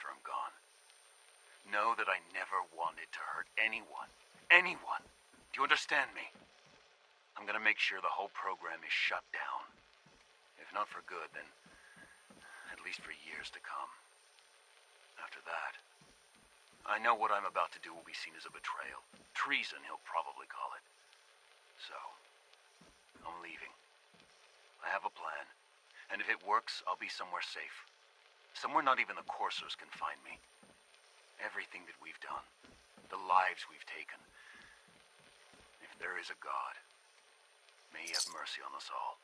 I'm gone, know that I never wanted to hurt anyone. Anyone! Do you understand me? I'm gonna make sure the whole program is shut down. If not for good, then at least for years to come. After that, I know what I'm about to do will be seen as a betrayal. Treason, he'll probably call it. So, I'm leaving. I have a plan, and if it works, I'll be somewhere safe. Somewhere not even the coursers can find me. Everything that we've done, the lives we've taken. If there is a God, may he have mercy on us all.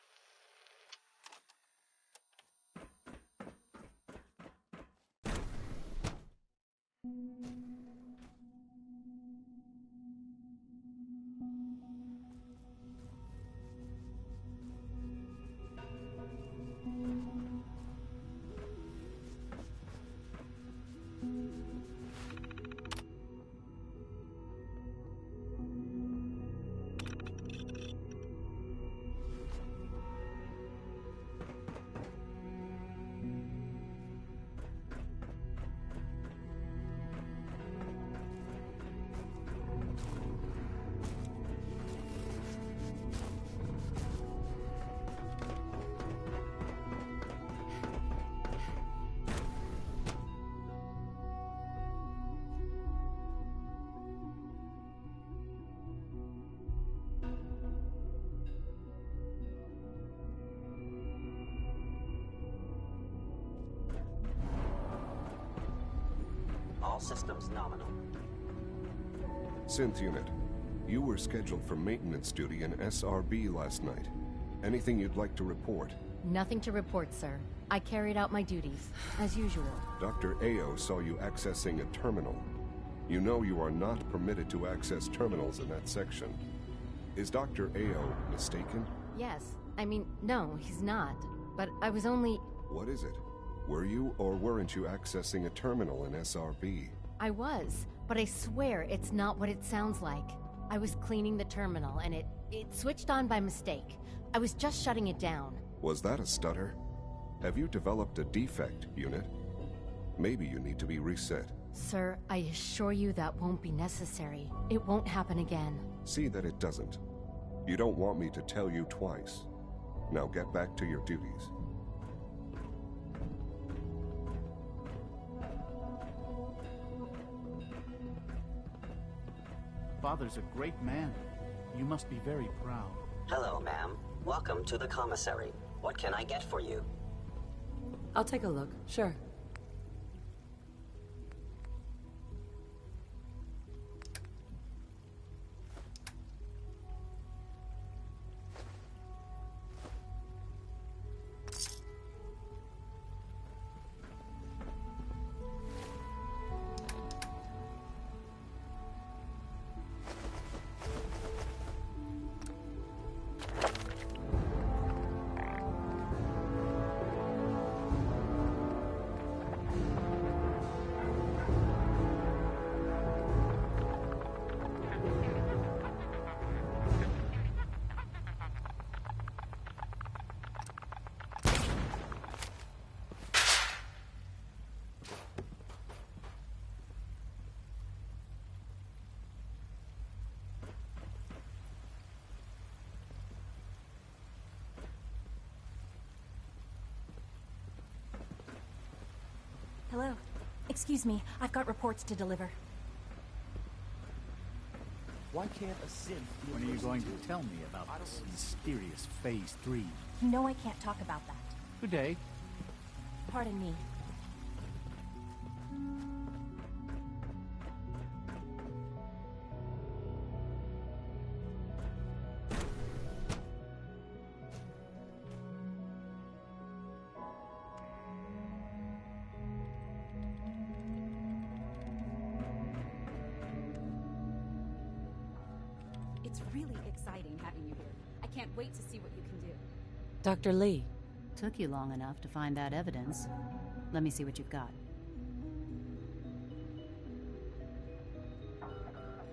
All systems nominal. Synth unit, you were scheduled for maintenance duty in SRB last night. Anything you'd like to report? Nothing to report, sir. I carried out my duties, as usual. Dr. Ao saw you accessing a terminal. You know you are not permitted to access terminals in that section. Is Dr. Ao mistaken? Yes. I mean, no, he's not. But I was only... What is it? Were you or weren't you accessing a terminal in SRB? I was, but I swear it's not what it sounds like. I was cleaning the terminal, and it switched on by mistake. I was just shutting it down. Was that a stutter? Have you developed a defect, unit? Maybe you need to be reset. Sir, I assure you that won't be necessary. It won't happen again. See that it doesn't. You don't want me to tell you twice. Now get back to your duties. Father's a great man. You must be very proud. Hello, ma'am. Welcome to the commissary. What can I get for you? I'll take a look, sure. Excuse me, I've got reports to deliver. Why can't a synth... When are you going to tell me about this mysterious Phase 3? You know I can't talk about that. Good day. Pardon me. It's really exciting having you here. I can't wait to see what you can do. Dr. Lee. Took you long enough to find that evidence. Let me see what you've got.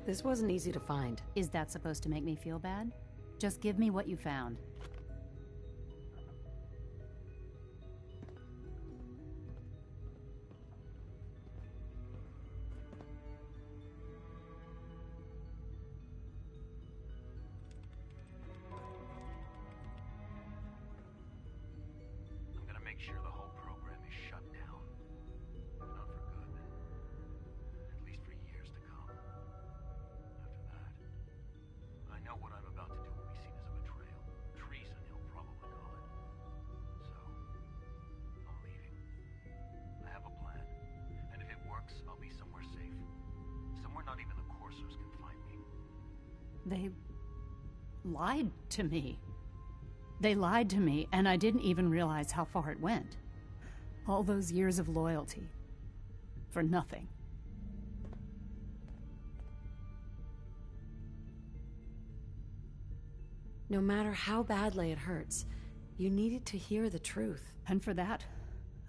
This wasn't easy to find. Is that supposed to make me feel bad? Just give me what you found. I'm gonna make sure the whole program is shut down. If not for good, at least for years to come. After that, I know what I'm about to do will be seen as a betrayal. Treason, he'll probably call it. So, I'm leaving. I have a plan. And if it works, I'll be somewhere safe. Somewhere not even the coursers can find me. They lied to me. They lied to me, and I didn't even realize how far it went. All those years of loyalty. For nothing. No matter how badly it hurts, you needed to hear the truth. And for that,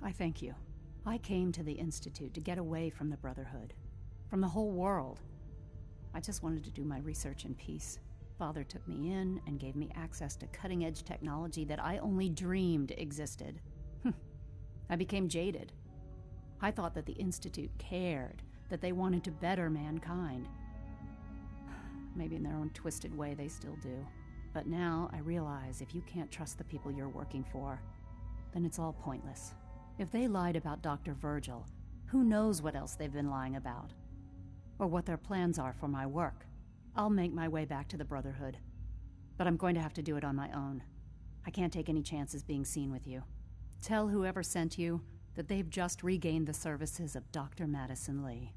I thank you. I came to the Institute to get away from the Brotherhood. From the whole world. I just wanted to do my research in peace. Father took me in and gave me access to cutting-edge technology that I only dreamed existed. I became jaded. I thought that the Institute cared, that they wanted to better mankind. Maybe in their own twisted way they still do. But now I realize if you can't trust the people you're working for, then it's all pointless. If they lied about Dr. Virgil, who knows what else they've been lying about? Or what their plans are for my work. I'll make my way back to the Brotherhood. But I'm going to have to do it on my own. I can't take any chances being seen with you. Tell whoever sent you that they've just regained the services of Dr. Madison Lee.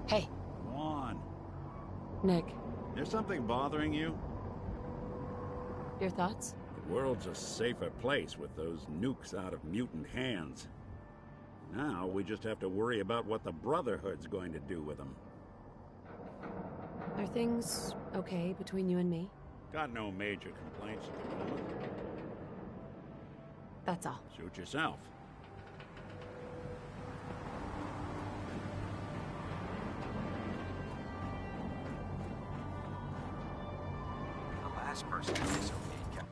Hey. Go on. Nick, There's something bothering you? your thoughts? The world's a safer place with those nukes out of mutant hands. Now we just have to worry about what the Brotherhood's going to do with them. Are things okay between you and me? Got no major complaints at the moment. That's all. Suit yourself. The last person to disobey Captain.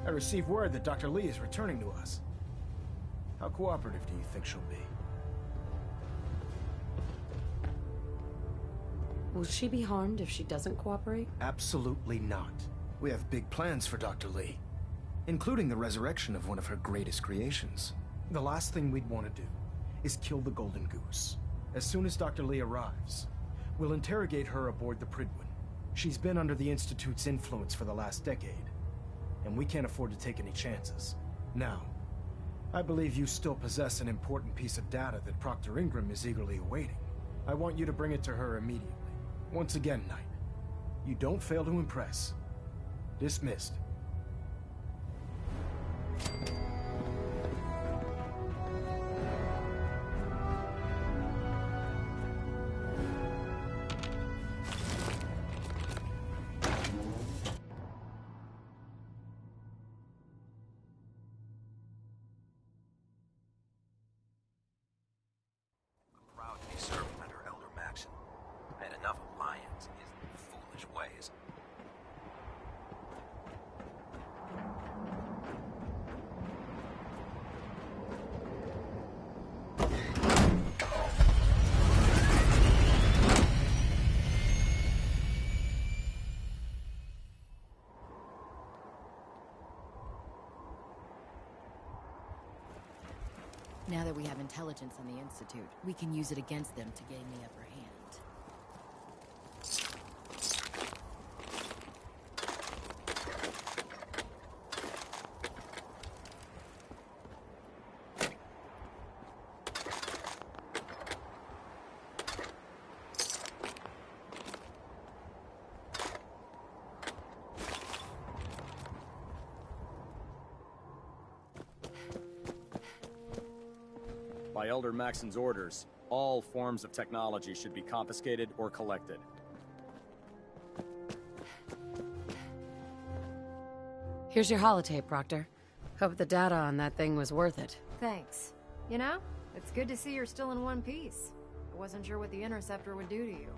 I received word that Dr. Lee is returning to us. How cooperative do you think she'll be? Will she be harmed if she doesn't cooperate? Absolutely not. We have big plans for Dr. Lee, including the resurrection of one of her greatest creations. The last thing we'd want to do is kill the Golden Goose. As soon as Dr. Lee arrives, we'll interrogate her aboard the Prydwen. She's been under the Institute's influence for the last decade, and we can't afford to take any chances. Now, I believe you still possess an important piece of data that Proctor Ingram is eagerly awaiting. I want you to bring it to her immediately. Once again, Knight, you don't fail to impress. Dismissed. Proud to be serving under Elder Maxon. I had enough of Lyons and his foolish ways. Now that we have intelligence on the Institute, we can use it against them to gain the upper hand. By Elder Maxon's orders, all forms of technology should be confiscated or collected. Here's your holotape, Proctor. Hope the data on that thing was worth it. Thanks. You know, it's good to see you're still in one piece. I wasn't sure what the Interceptor would do to you.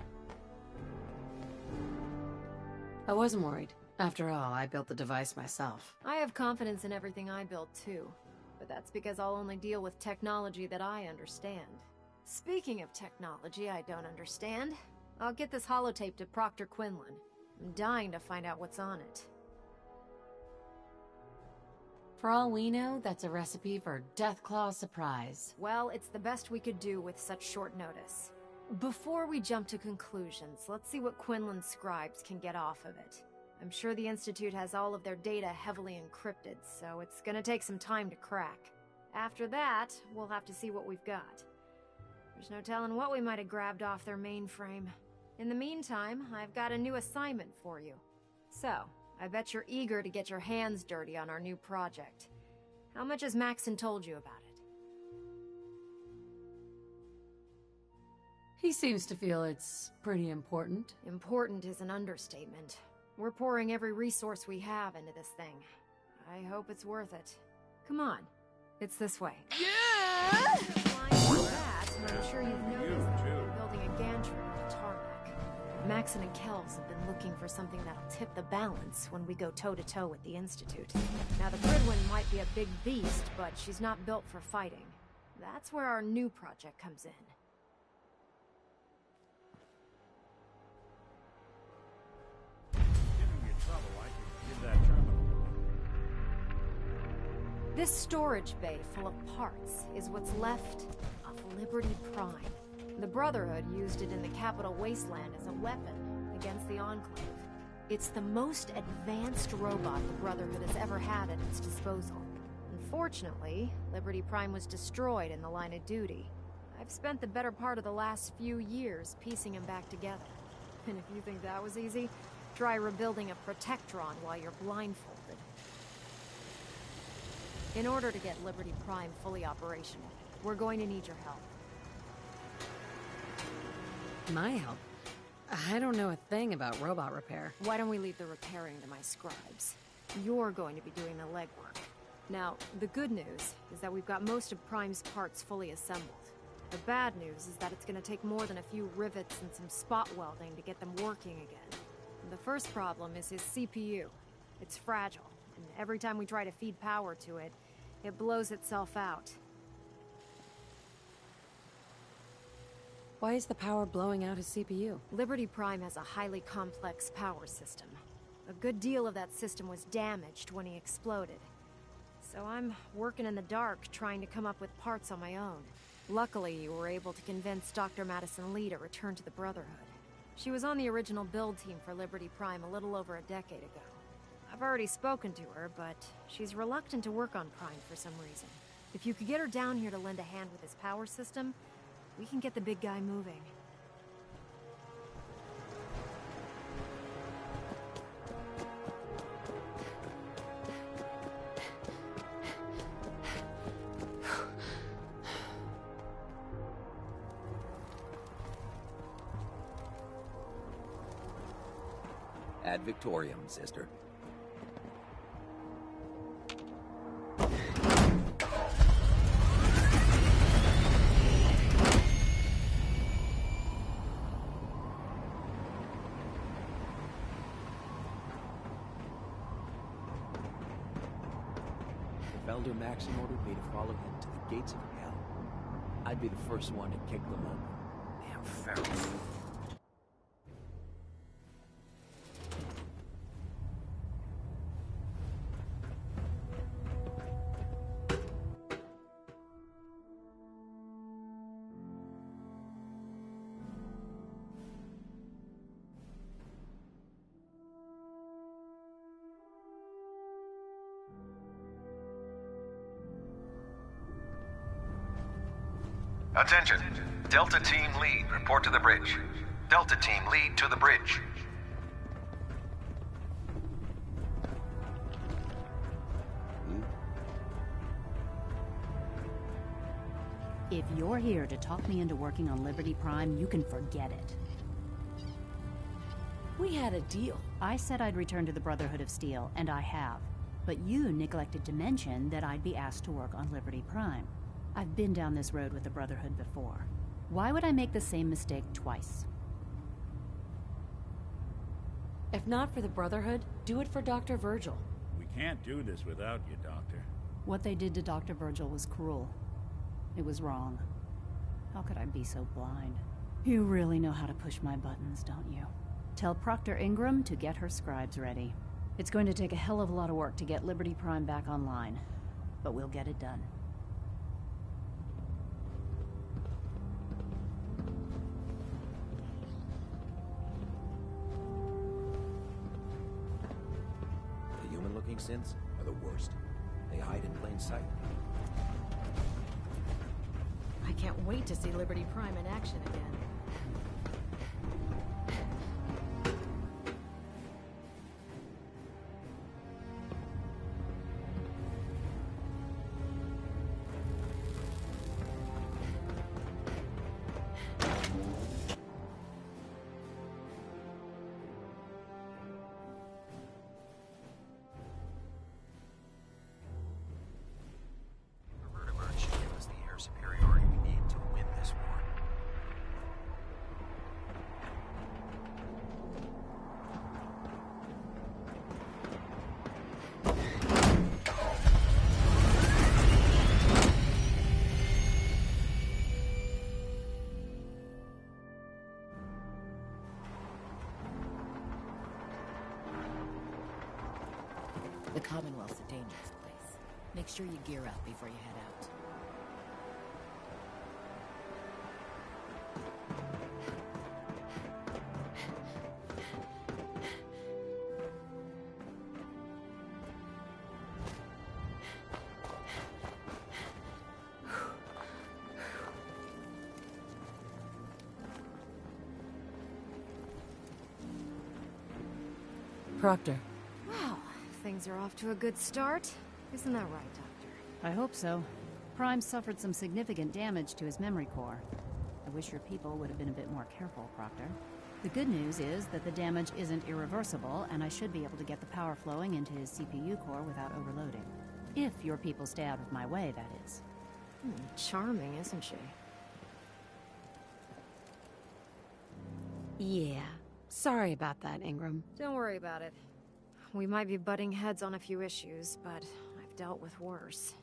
I wasn't worried. After all, I built the device myself. I have confidence in everything I build, too. But that's because I'll only deal with technology that I understand. Speaking of technology I don't understand, I'll get this holotape to Proctor Quinlan. I'm dying to find out what's on it. For all we know, that's a recipe for Deathclaw surprise. Well, it's the best we could do with such short notice. Before we jump to conclusions, let's see what Quinlan's scribes can get off of it. I'm sure the Institute has all of their data heavily encrypted, so it's gonna take some time to crack. After that, we'll have to see what we've got. There's no telling what we might have grabbed off their mainframe. In the meantime, I've got a new assignment for you. So, I bet you're eager to get your hands dirty on our new project. How much has Maxon told you about it? He seems to feel it's pretty important. Important is an understatement. We're pouring every resource we have into this thing. I hope it's worth it. Come on. It's this way. Yeah! I'm sure you've noticed that we're building a gantry on the tarmac. Maxon and Kells have been looking for something that'll tip the balance when we go toe-to-toe with the Institute. Now, the Prydwen might be a big beast, but she's not built for fighting. That's where our new project comes in. This storage bay full of parts is what's left of Liberty Prime. The Brotherhood used it in the Capital Wasteland as a weapon against the Enclave. It's the most advanced robot the Brotherhood has ever had at its disposal. Unfortunately, Liberty Prime was destroyed in the line of duty. I've spent the better part of the last few years piecing him back together. And if you think that was easy, try rebuilding a Protectron while you're blindfolded. In order to get Liberty Prime fully operational, we're going to need your help. My help? I don't know a thing about robot repair. Why don't we leave the repairing to my scribes? You're going to be doing the legwork. Now, the good news is that we've got most of Prime's parts fully assembled. The bad news is that it's going to take more than a few rivets and some spot welding to get them working again. And the first problem is his CPU. It's fragile, and every time we try to feed power to it, it blows itself out. Why is the power blowing out his CPU? Liberty Prime has a highly complex power system. A good deal of that system was damaged when he exploded. So I'm working in the dark, trying to come up with parts on my own. Luckily, you were able to convince Dr. Madison Lee to return to the Brotherhood. She was on the original build team for Liberty Prime a little over a decade ago. I've already spoken to her, but she's reluctant to work on Prime for some reason. If you could get her down here to lend a hand with his power system, we can get the big guy moving. Ad Victoriam, sister. If Elder Maxon ordered me to follow him to the gates of hell, I'd be the first one to kick them open. Damn Pharaoh. Attention! Delta Team Lead, report to the bridge. Delta Team Lead to the bridge. If you're here to talk me into working on Liberty Prime, you can forget it. We had a deal. I said I'd return to the Brotherhood of Steel, and I have. But you neglected to mention that I'd be asked to work on Liberty Prime. I've been down this road with the Brotherhood before. Why would I make the same mistake twice? If not for the Brotherhood, do it for Dr. Virgil. We can't do this without you, Doctor. What they did to Dr. Virgil was cruel. It was wrong. How could I be so blind? You really know how to push my buttons, don't you? Tell Proctor Ingram to get her scribes ready. It's going to take a hell of a lot of work to get Liberty Prime back online, but we'll get it done. Human-looking synths are the worst. They hide in plain sight. I can't wait to see Liberty Prime in action again. Vertibird should give us the air superiority we need to win this war. The Commonwealth's a dangerous place. Make sure you gear up before you head out. Proctor. Well, things are off to a good start. Isn't that right, Doctor? I hope so. Prime suffered some significant damage to his memory core. I wish your people would have been a bit more careful, Proctor. The good news is that the damage isn't irreversible, and I should be able to get the power flowing into his CPU core without overloading. If your people stay out of my way, that is. Charming, isn't she? Yeah. Sorry about that, Ingram. Don't worry about it. we might be butting heads on a few issues, but I've dealt with worse.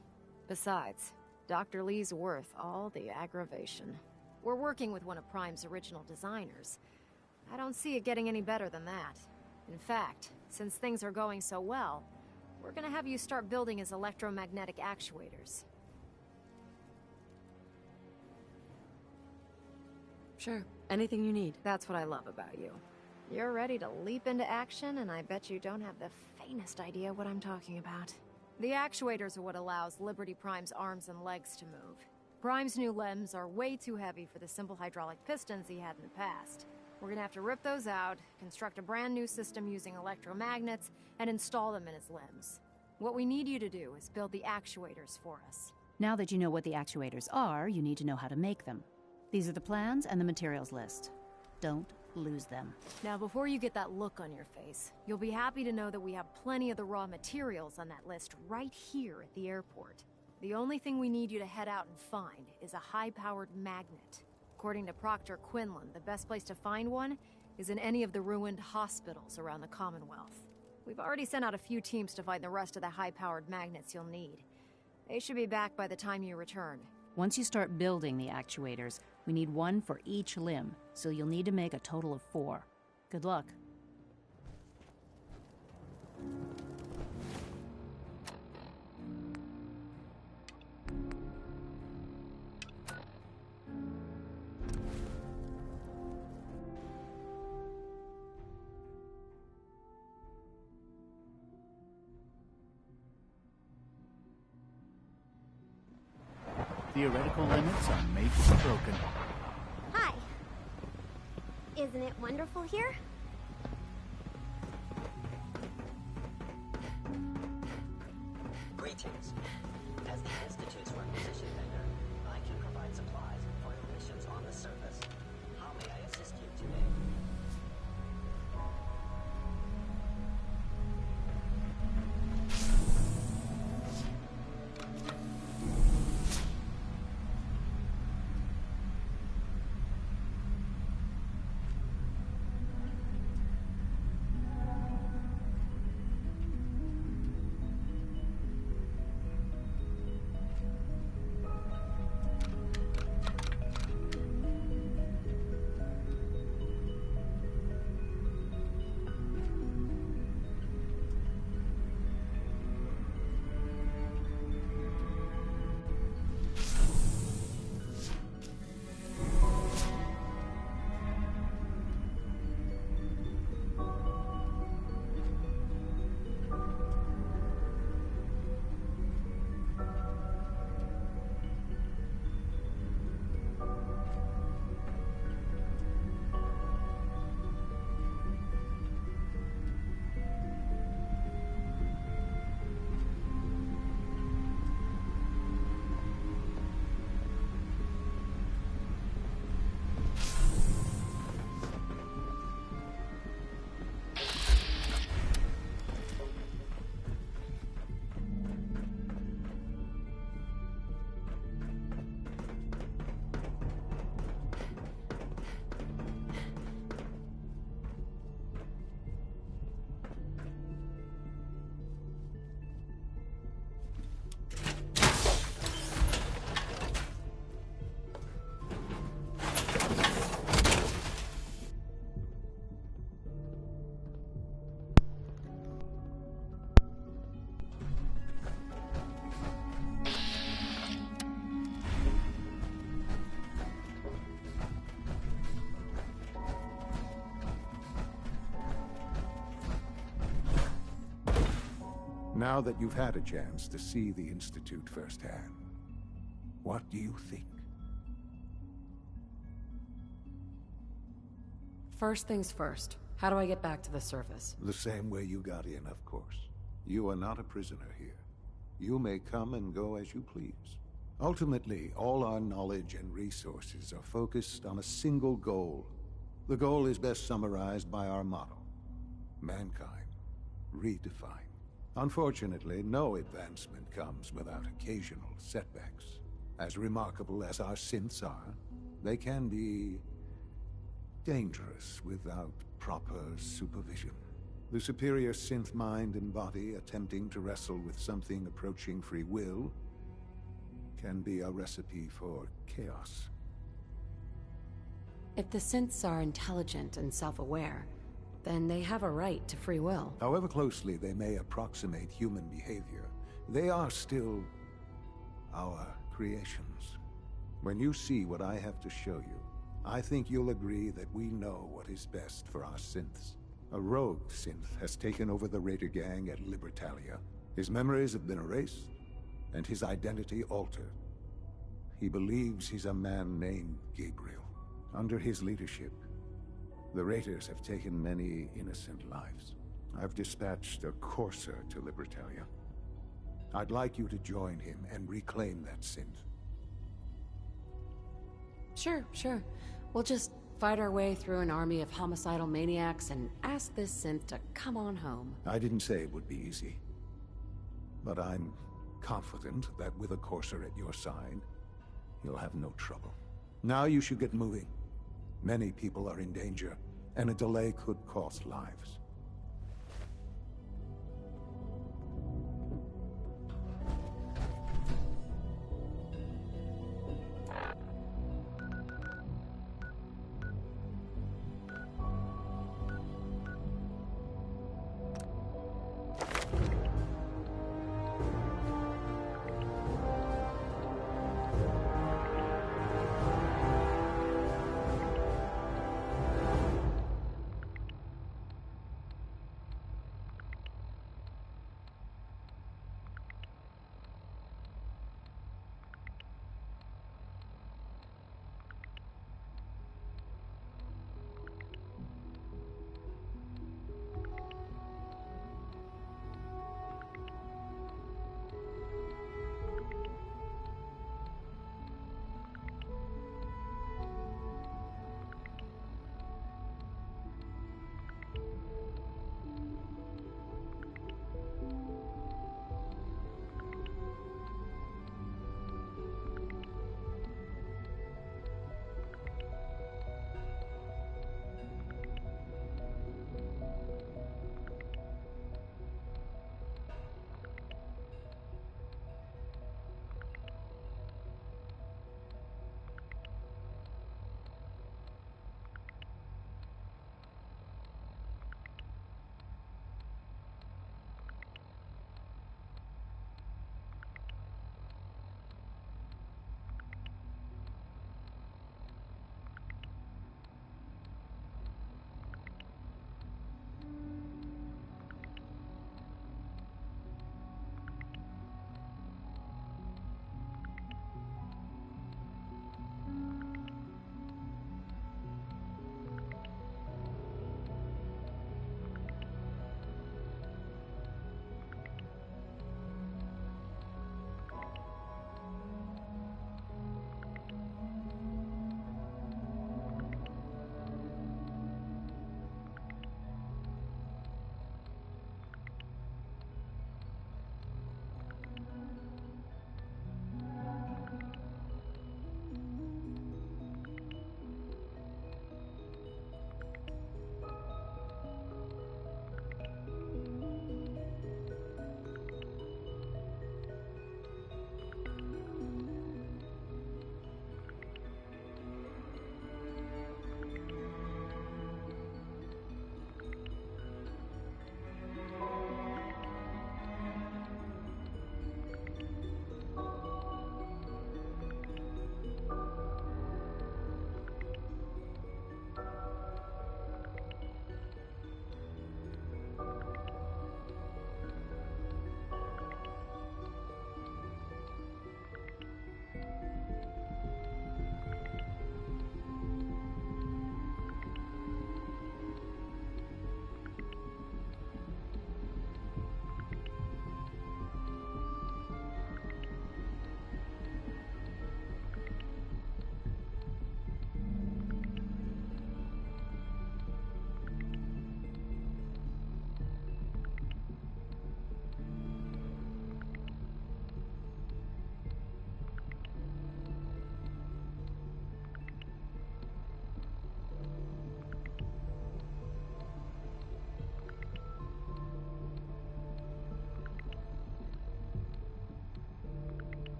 Besides, Dr. Lee's worth all the aggravation. We're working with one of Prime's original designers. I don't see it getting any better than that. In fact, since things are going so well, we're gonna have you start building his electromagnetic actuators. Sure, anything you need. That's what I love about you. You're ready to leap into action, and I bet you don't have the faintest idea what I'm talking about. The actuators are what allows Liberty Prime's arms and legs to move. Prime's new limbs are way too heavy for the simple hydraulic pistons he had in the past. We're gonna have to rip those out, construct a brand new system using electromagnets, and install them in his limbs. What we need you to do is build the actuators for us. Now that you know what the actuators are, you need to know how to make them. These are the plans and the materials list. Don't lose them. Now, before you get that look on your face, you'll be happy to know that we have plenty of the raw materials on that list right here at the airport. The only thing we need you to head out and find is a high-powered magnet. According to Proctor Quinlan, the best place to find one is in any of the ruined hospitals around the Commonwealth. We've already sent out a few teams to find the rest of the high-powered magnets you'll need. They should be back by the time you return. Once you start building the actuators, we need one for each limb, so you'll need to make a total of 4. Good luck. Theoretical limits are made to be broken. Hi. Isn't it wonderful here? Greetings. As the Institute's requisition vendor, I can provide supplies for your missions on the surface. How may I assist you today? Now that you've had a chance to see the Institute firsthand, what do you think? First things first. How do I get back to the surface? The same way you got in, of course. You are not a prisoner here. You may come and go as you please. Ultimately, all our knowledge and resources are focused on a single goal. The goal is best summarized by our motto: mankind redefined. Unfortunately, no advancement comes without occasional setbacks. As remarkable as our synths are, they can be dangerous without proper supervision. The superior synth mind and body attempting to wrestle with something approaching free will can be a recipe for chaos. If the synths are intelligent and self-aware, then they have a right to free will. However closely they may approximate human behavior, they are still our creations. When you see what I have to show you, I think you'll agree that we know what is best for our synths. A rogue synth has taken over the Raider gang at Libertalia. His memories have been erased, and his identity altered. He believes he's a man named Gabriel. Under his leadership, the Raiders have taken many innocent lives. I've dispatched a courser to Libertalia. I'd like you to join him and reclaim that synth. Sure. We'll just fight our way through an army of homicidal maniacs and ask this synth to come on home. I didn't say it would be easy. But I'm confident that with a courser at your side, you'll have no trouble. Now you should get moving. Many people are in danger, and a delay could cost lives.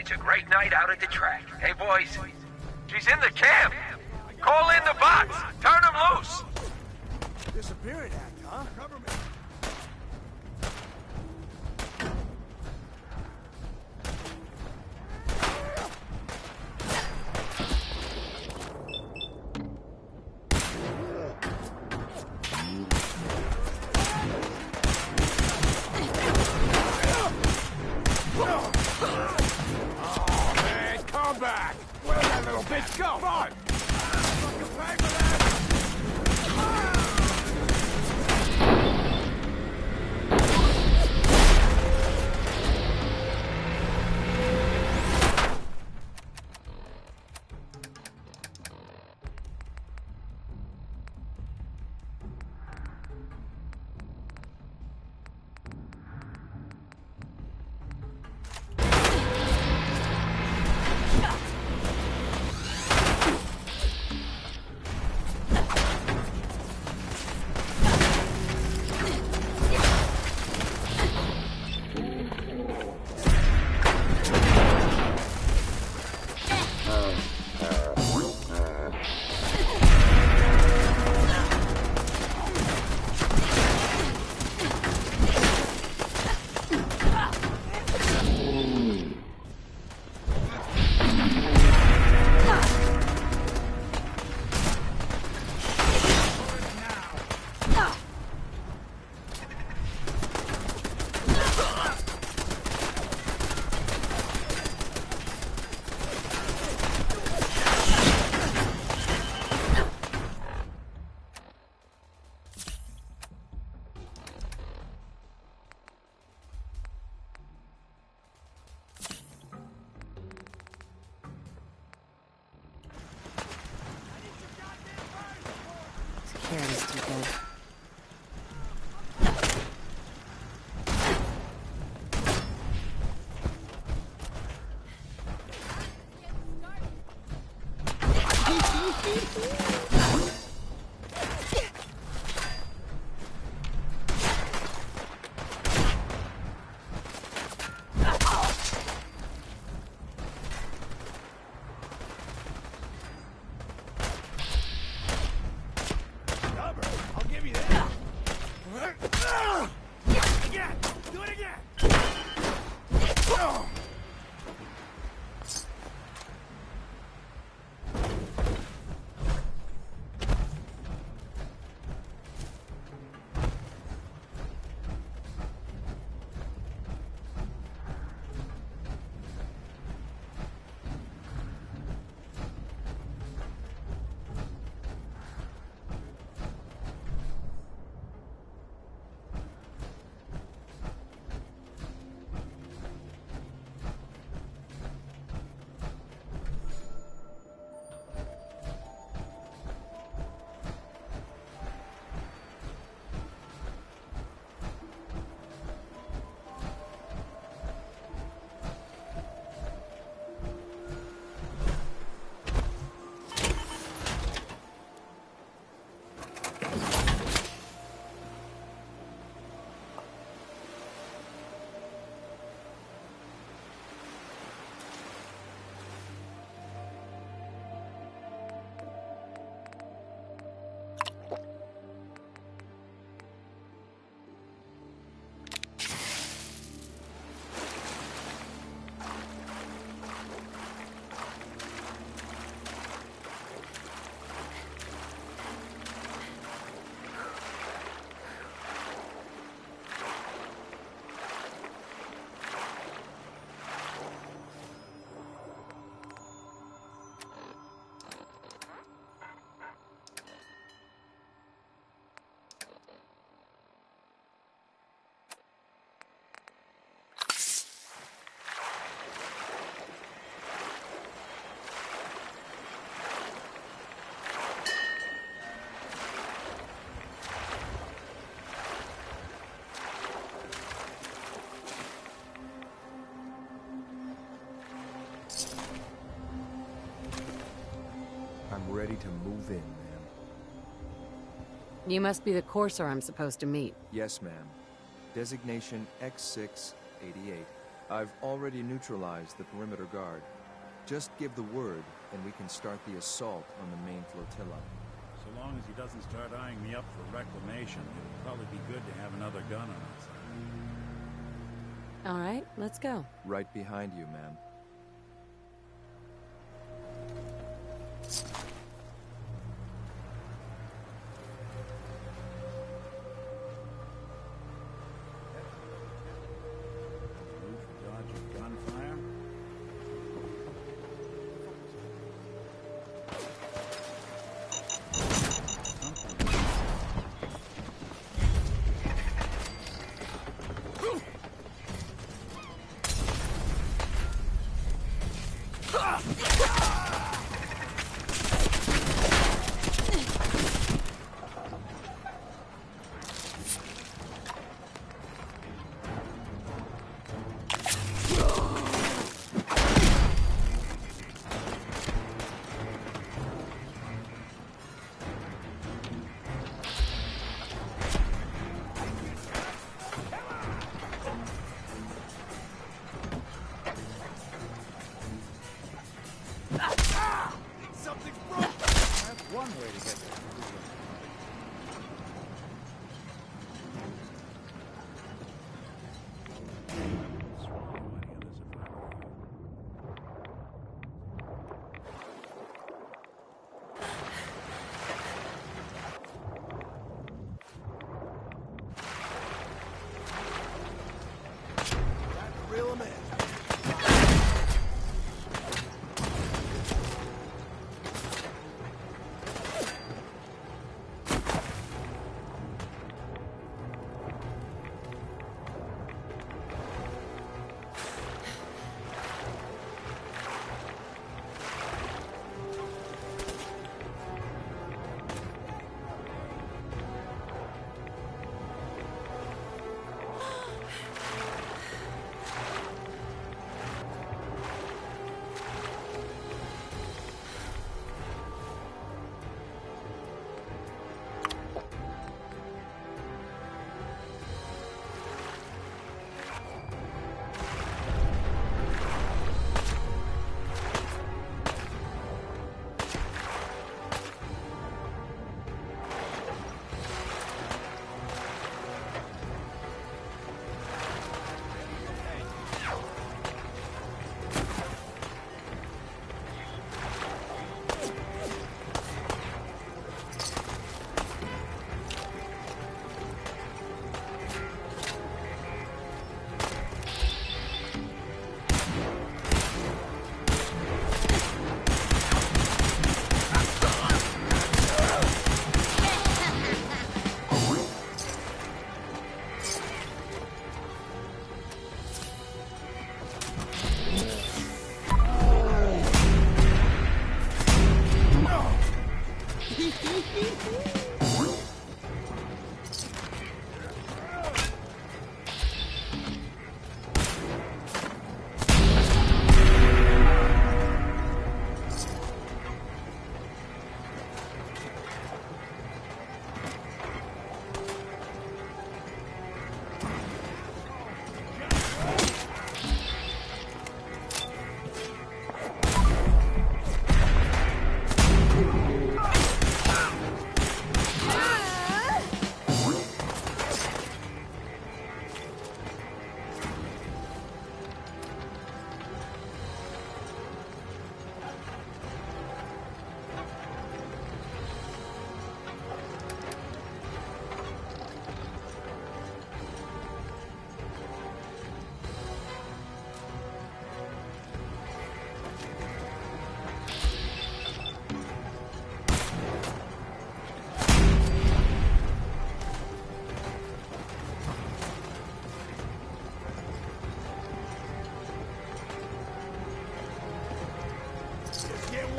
It's a great night out at the track. Hey, boys. She's in the camp. Call in the bots. Turn them loose. Disappearing act, huh? Cover me. you could. I'm ready to move in, ma'am. You must be the courser I'm supposed to meet. Yes, ma'am. Designation X688. I've already neutralized the perimeter guard. Just give the word, and we can start the assault on the main flotilla. So long as he doesn't start eyeing me up for reclamation, it'll probably be good to have another gun on us. All right, let's go. Right behind you, ma'am.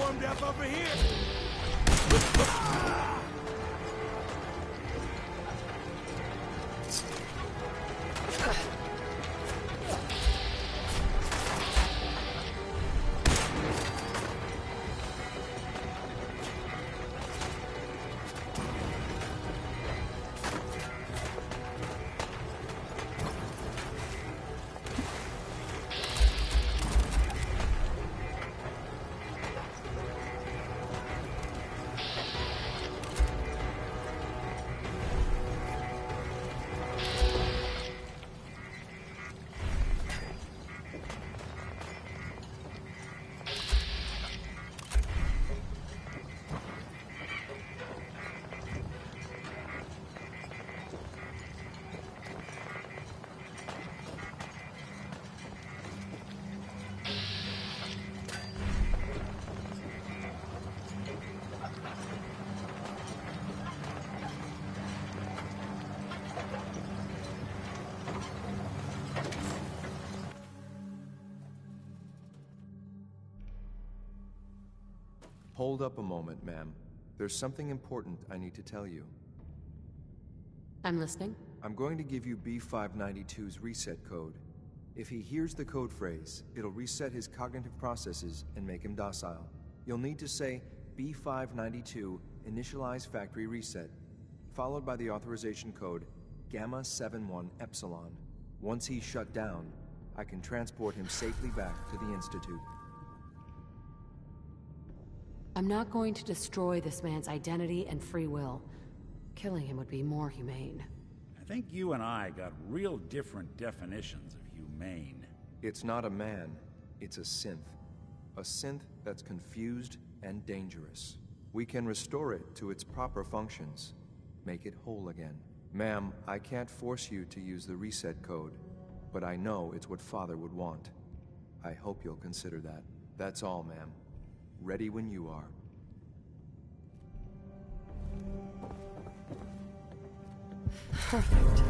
warmed up over here. Hold up a moment, ma'am. There's something important I need to tell you. I'm listening. I'm going to give you B592's reset code. If he hears the code phrase, it'll reset his cognitive processes and make him docile. You'll need to say B592 initialize factory reset, followed by the authorization code Gamma 71 Epsilon. Once he's shut down, I can transport him safely back to the Institute. I'm not going to destroy this man's identity and free will. Killing him would be more humane. I think you and I got real different definitions of humane. It's not a man, it's a synth. A synth that's confused and dangerous. We can restore it to its proper functions, make it whole again. Ma'am, I can't force you to use the reset code, but I know it's what Father would want. I hope you'll consider that. That's all, ma'am. Ready when you are. Perfect.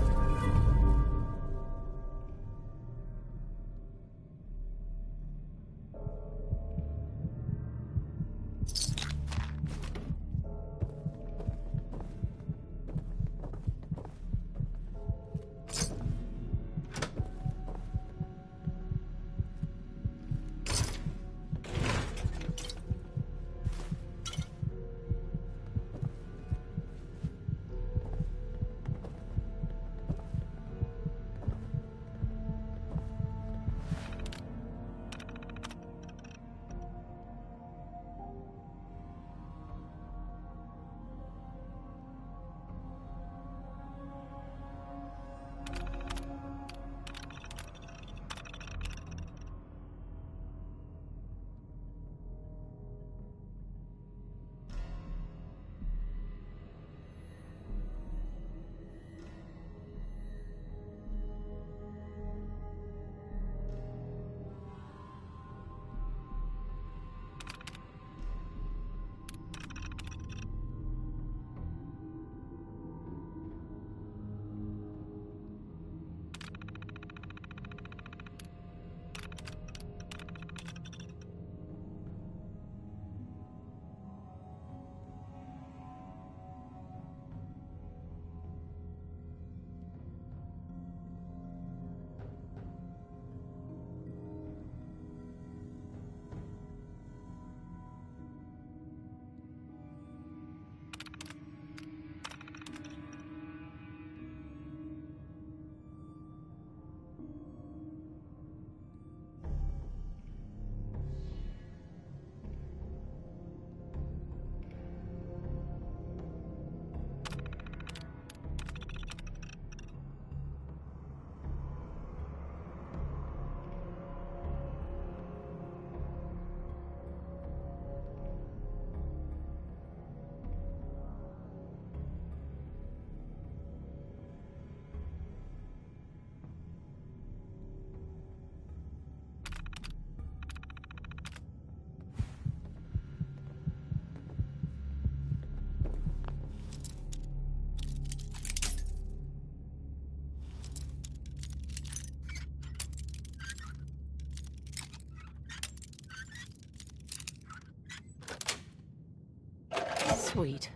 Sweet.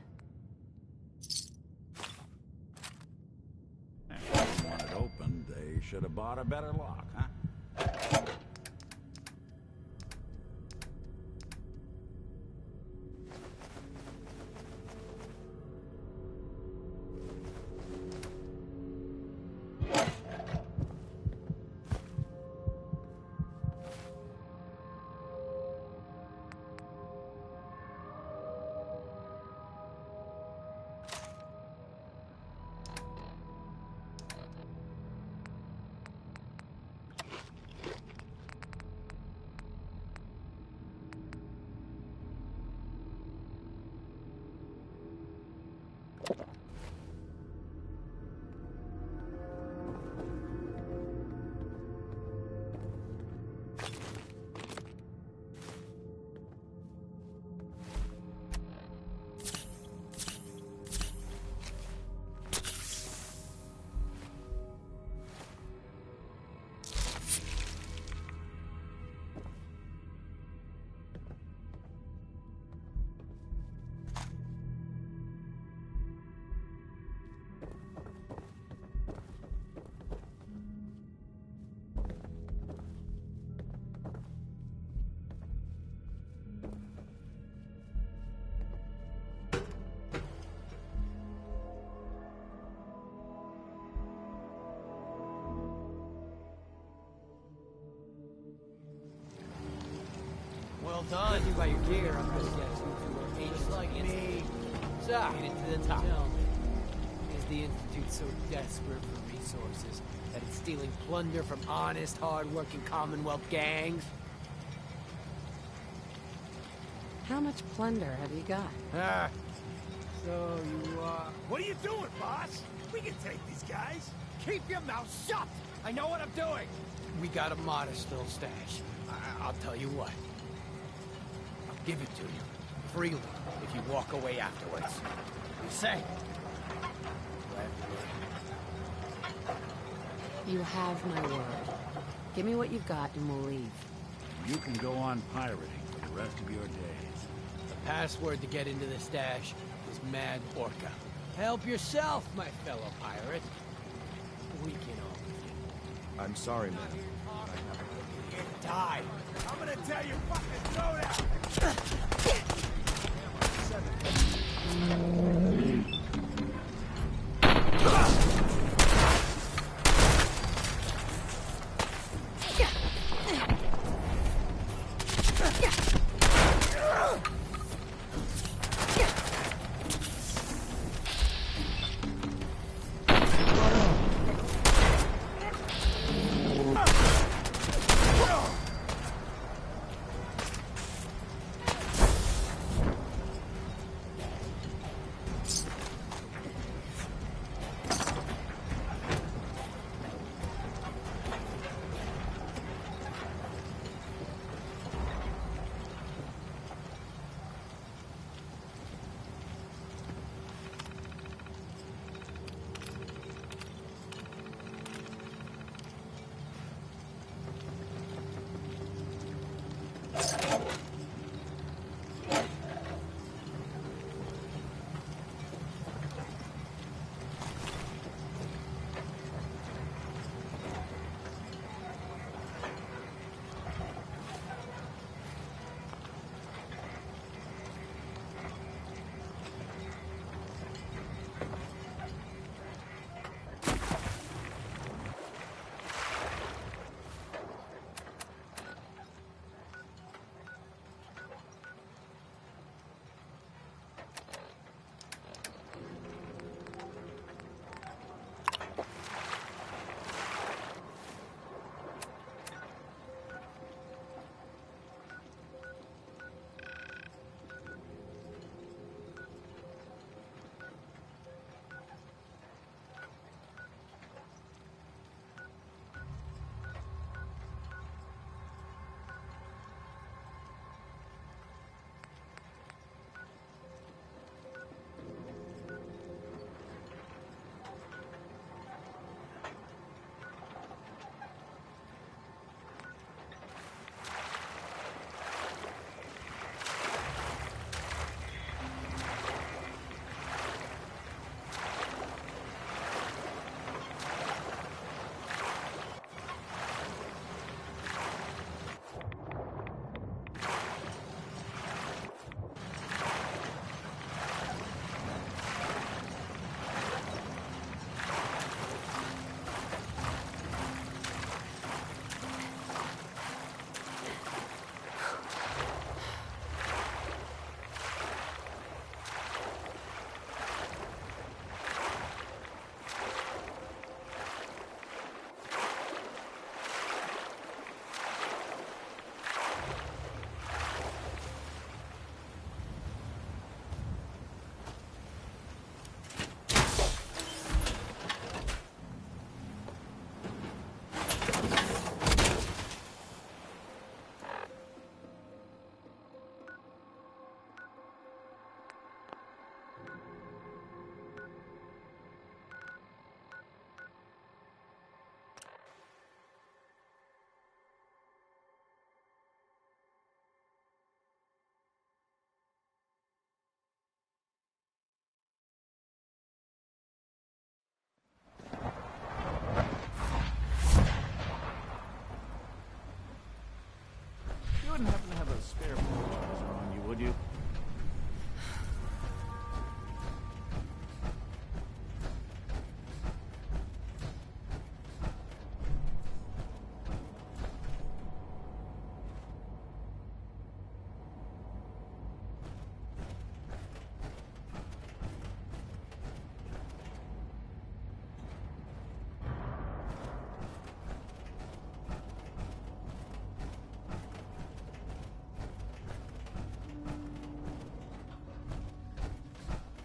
If they want it open, they should have bought a better lock, huh? Well done. Judging by your gear, I'm gonna guess you two are just like me. So, made it to the top. Tell me, is the Institute so desperate for resources that it's stealing plunder from honest, hard-working Commonwealth gangs? How much plunder have you got? Ah. So you, What are you doing, boss? We can take these guys. Keep your mouth shut! I know what I'm doing! We got a modest little stash. I'll tell you what. I'll give it to you. Freely, if you walk away afterwards. You say? You have my word. Give me what you've got and we'll leave. You can go on pirating for the rest of your days. The password to get into the stash is Mad Orca. Help yourself, my fellow pirate. We can all. I'm sorry, man. Die. I'm gonna tell you, fucking throw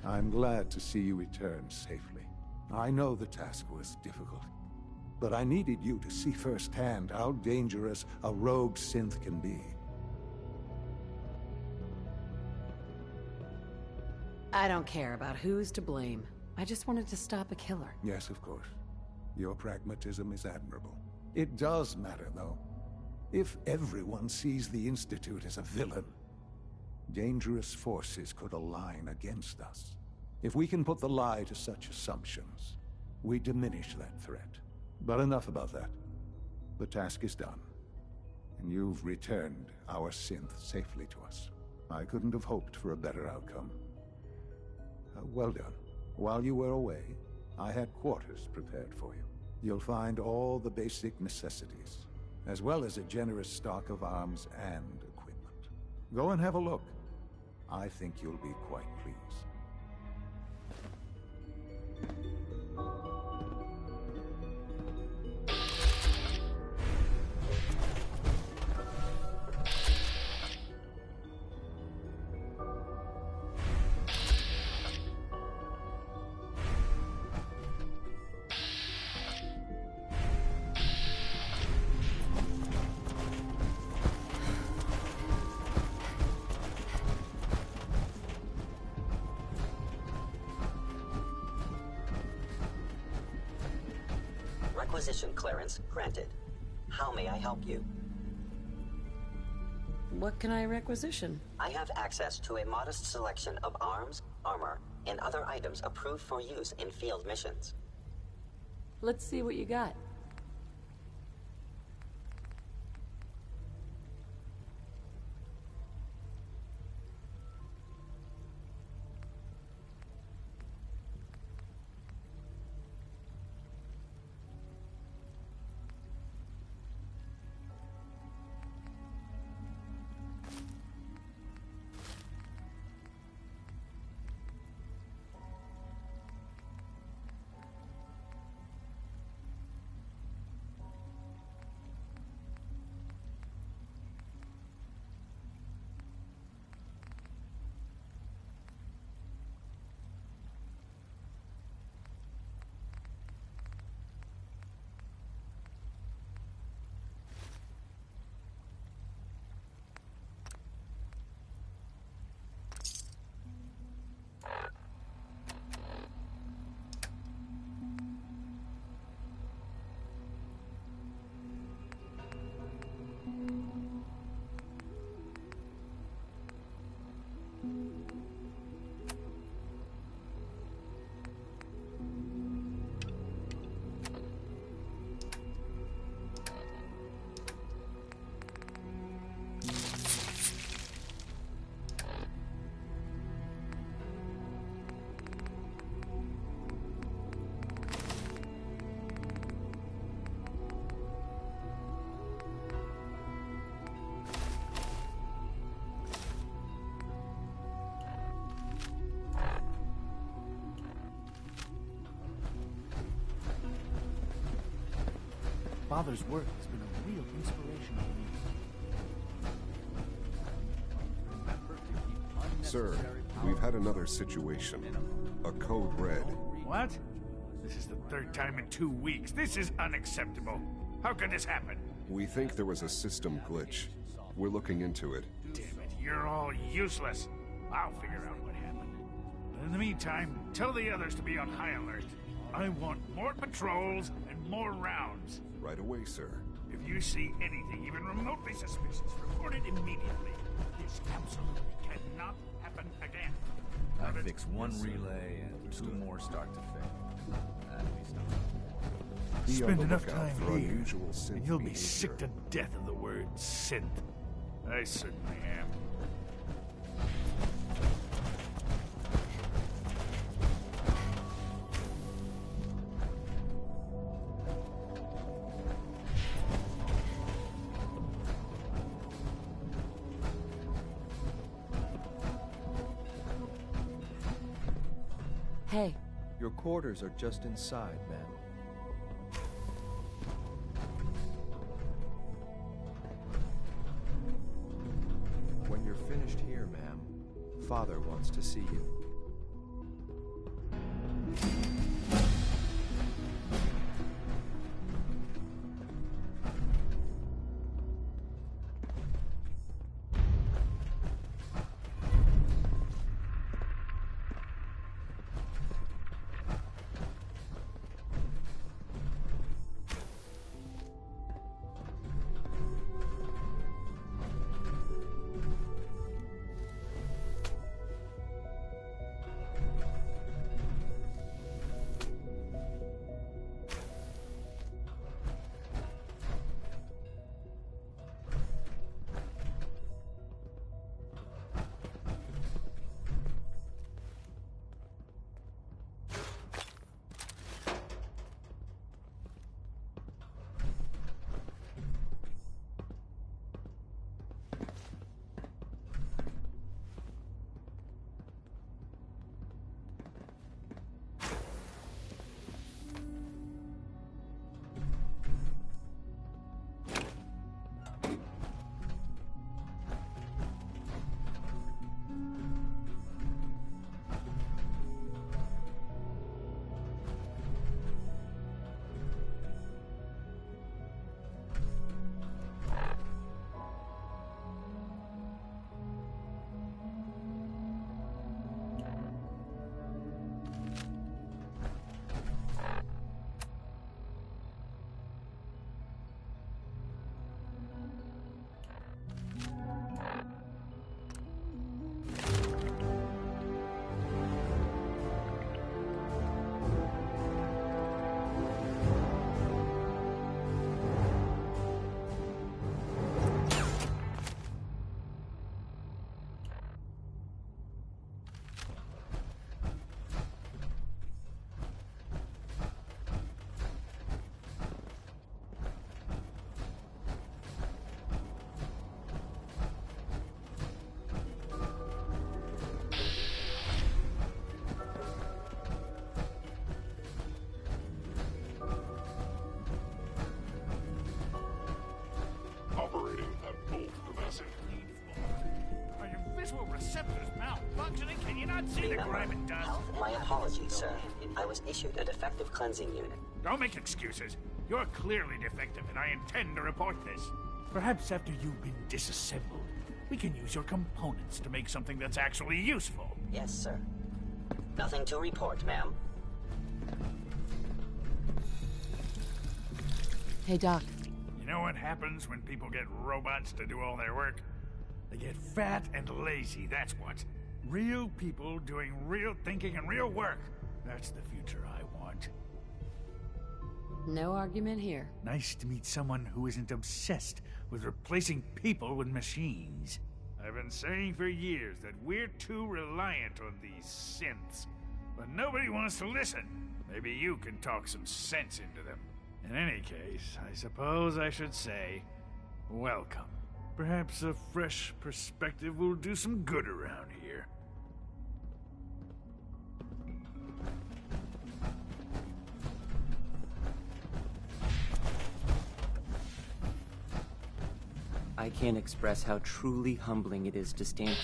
I'm glad to see you return safely. I know the task was difficult, but I needed you to see firsthand how dangerous a rogue synth can be. I don't care about who's to blame. I just wanted to stop a killer. Yes, of course. Your pragmatism is admirable. It does matter, though. If everyone sees the Institute as a villain, dangerous forces could align against us. If we can put the lie to such assumptions, we diminish that threat. But enough about that. The task is done, and you've returned our synth safely to us. I couldn't have hoped for a better outcome. Well done. While you were away, I had quarters prepared for you. You'll find all the basic necessities, as well as a generous stock of arms and equipment. Go and have a look. I think you'll be quite pleased. Requisition clearance granted. How may I help you? What can I requisition? I have access to a modest selection of arms, armor, and other items approved for use in field missions. Let's see what you got. Father's work has been a real inspiration to me. Sir, we've had another situation. A code red. What? This is the third time in 2 weeks. This is unacceptable. How could this happen? We think there was a system glitch. We're looking into it. Damn it, you're all useless. I'll figure out what happened. But in the meantime, tell the others to be on high alert. I want more patrols and more rounds. Right away, sir. If you see anything even remotely suspicious, report it immediately. This absolutely cannot happen again. I fix one relay and 2 more start to fail. Spend enough time here, and you'll be sick to death of the word synth. I certainly am. Hey. Your quarters are just inside, ma'am. When you're finished here, ma'am, Father wants to see you. see the grime and dust? My apologies, sir. I was issued a defective cleansing unit. Don't make excuses. You're clearly defective, and I intend to report this. Perhaps after you've been disassembled, we can use your components to make something that's actually useful. Yes, sir. Nothing to report, ma'am. Hey, Doc. You know what happens when people get robots to do all their work? They get fat and lazy, that's what. Real people doing real thinking and real work. That's the future I want. No argument here. Nice to meet someone who isn't obsessed with replacing people with machines. I've been saying for years that we're too reliant on these synths, but nobody wants to listen. Maybe you can talk some sense into them. In any case, I suppose I should say, welcome. Perhaps a fresh perspective will do some good around here. I can't express how truly humbling it is to stand...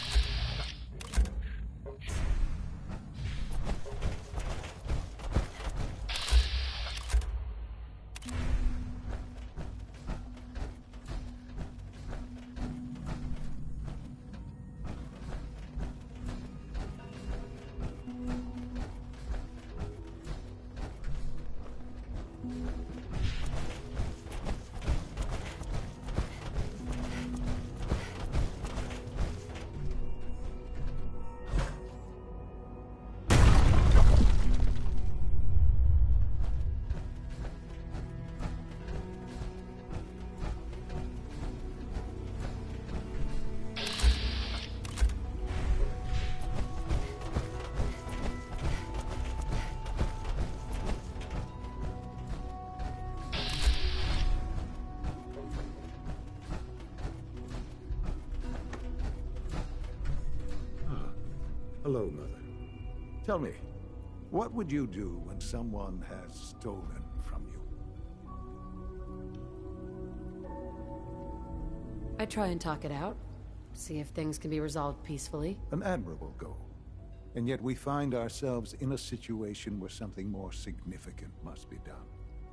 Hello, Mother. Tell me, what would you do when someone has stolen from you? I try and talk it out. See if things can be resolved peacefully. An admirable goal. And yet we find ourselves in a situation where something more significant must be done.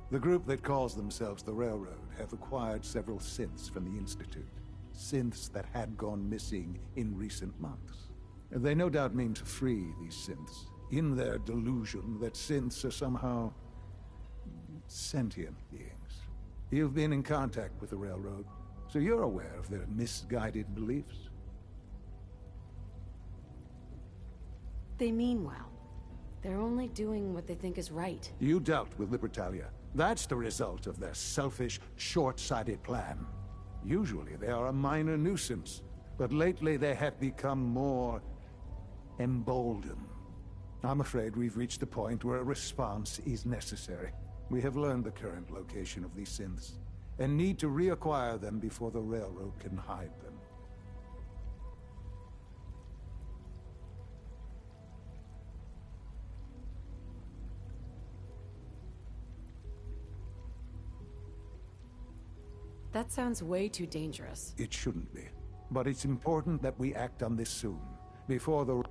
The group that calls themselves the Railroad have acquired several synths from the Institute. Synths that had gone missing in recent months. And they no doubt mean to free these synths, in their delusion that synths are somehow sentient beings. You've been in contact with the Railroad, so you're aware of their misguided beliefs. They mean well. They're only doing what they think is right. You dealt with Libertalia. That's the result of their selfish, short-sighted plan. Usually they are a minor nuisance, but lately they have become more emboldened. I'm afraid we've reached the point where a response is necessary. We have learned the current location of these synths, and need to reacquire them before the Railroad can hide them. That sounds way too dangerous. It shouldn't be. But it's important that we act on this soon, before the...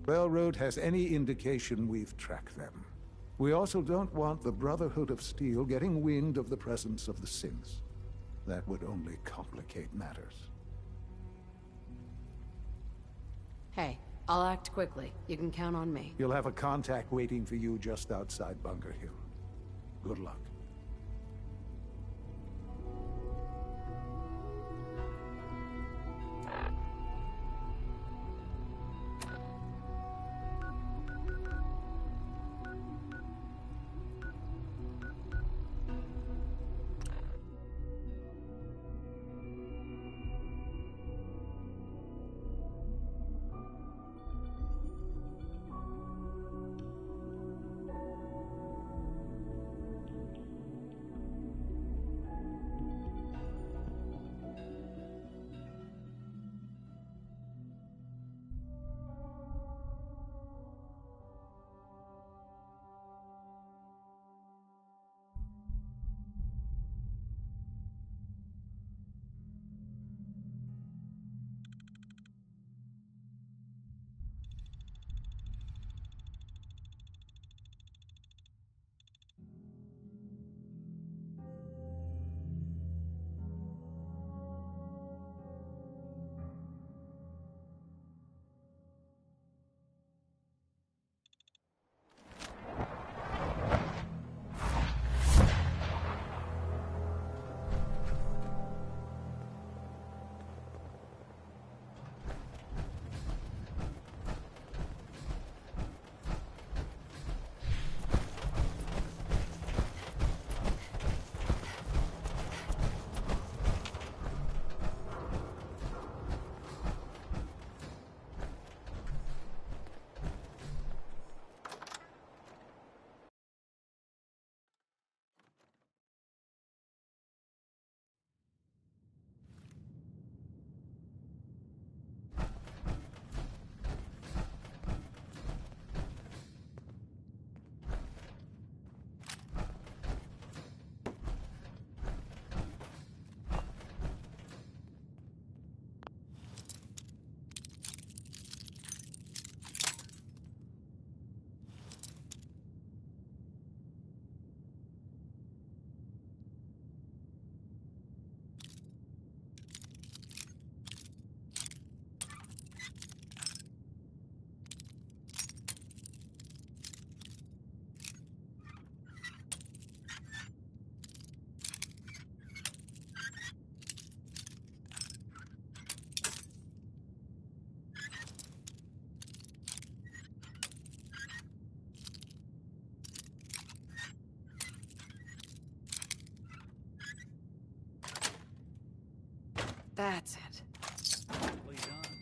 Railroad has any indication we've tracked them. We also don't want the Brotherhood of Steel getting wind of the presence of the synths. That would only complicate matters. Hey, I'll act quickly. You can count on me. You'll have a contact waiting for you just outside Bunker Hill. Good luck. That's it. Nicely done.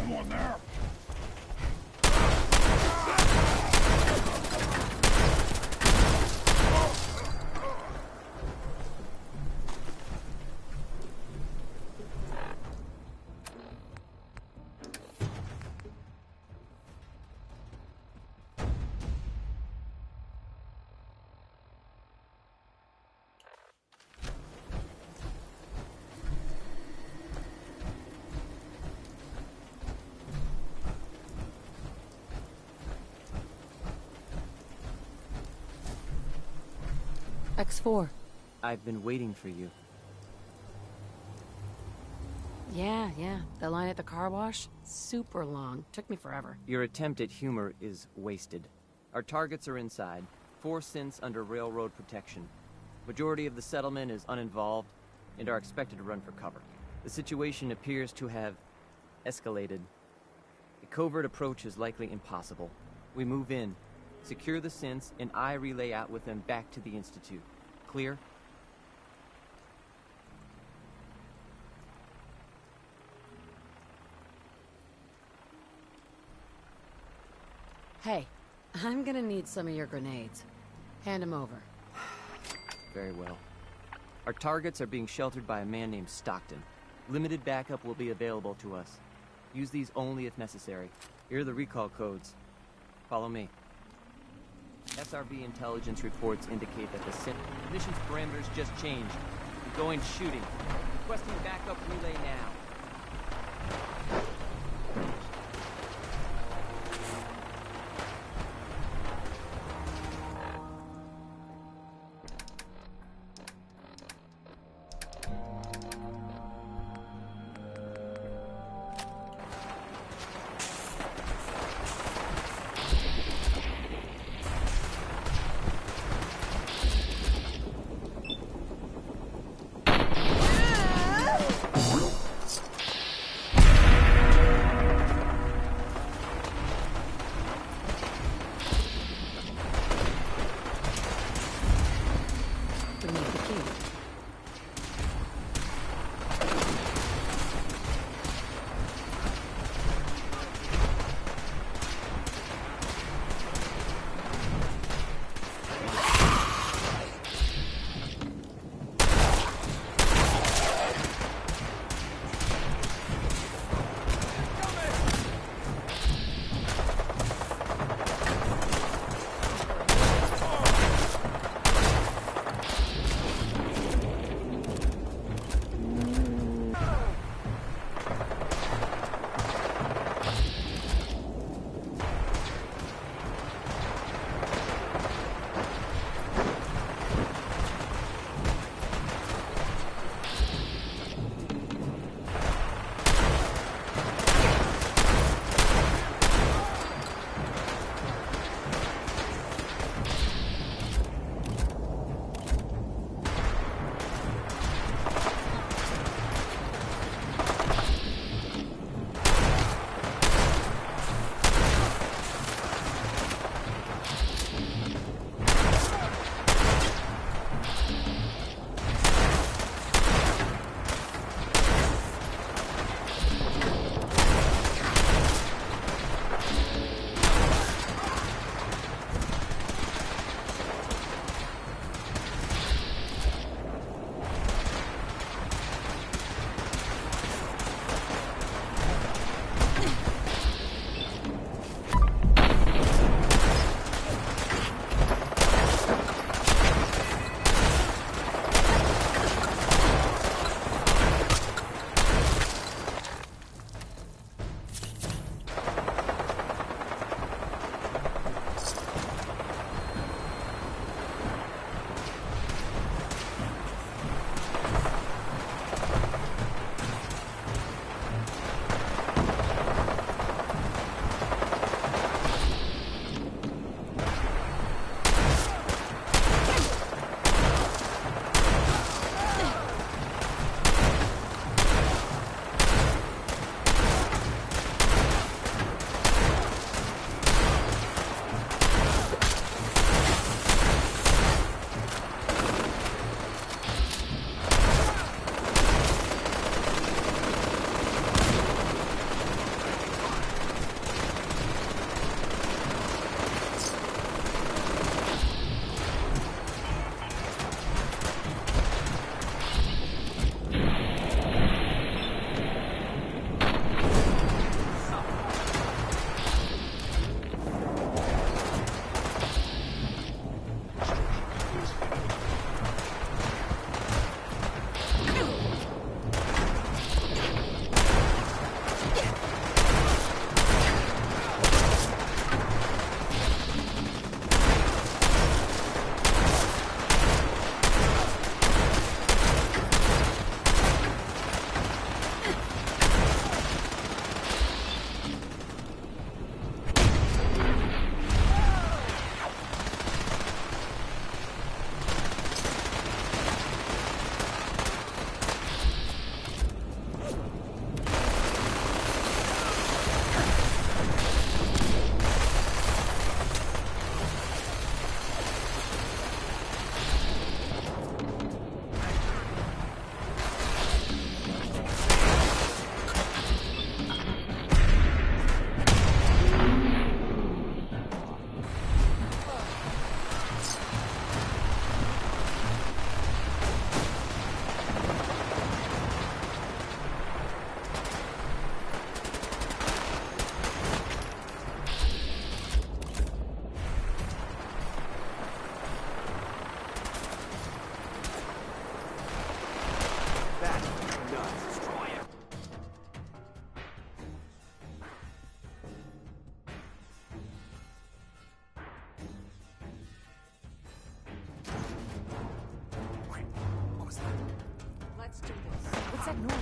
someone there? X4. I've been waiting for you. Yeah. The line at the car wash? Super long. Took me forever. Your attempt at humor is wasted. Our targets are inside. 4 synths under railroad protection. Majority of the settlement is uninvolved and are expected to run for cover. The situation appears to have escalated. A covert approach is likely impossible. We move in, secure the synths, and I relay out with them back to the Institute. Clear? Hey, I'm gonna need some of your grenades. Hand them over. Very well. Our targets are being sheltered by a man named Stockton. Limited backup will be available to us. Use these only if necessary. Here are the recall codes. Follow me. SRB intelligence reports indicate that the mission's parameters just changed. We're going shooting. Requesting backup relay now. that noise?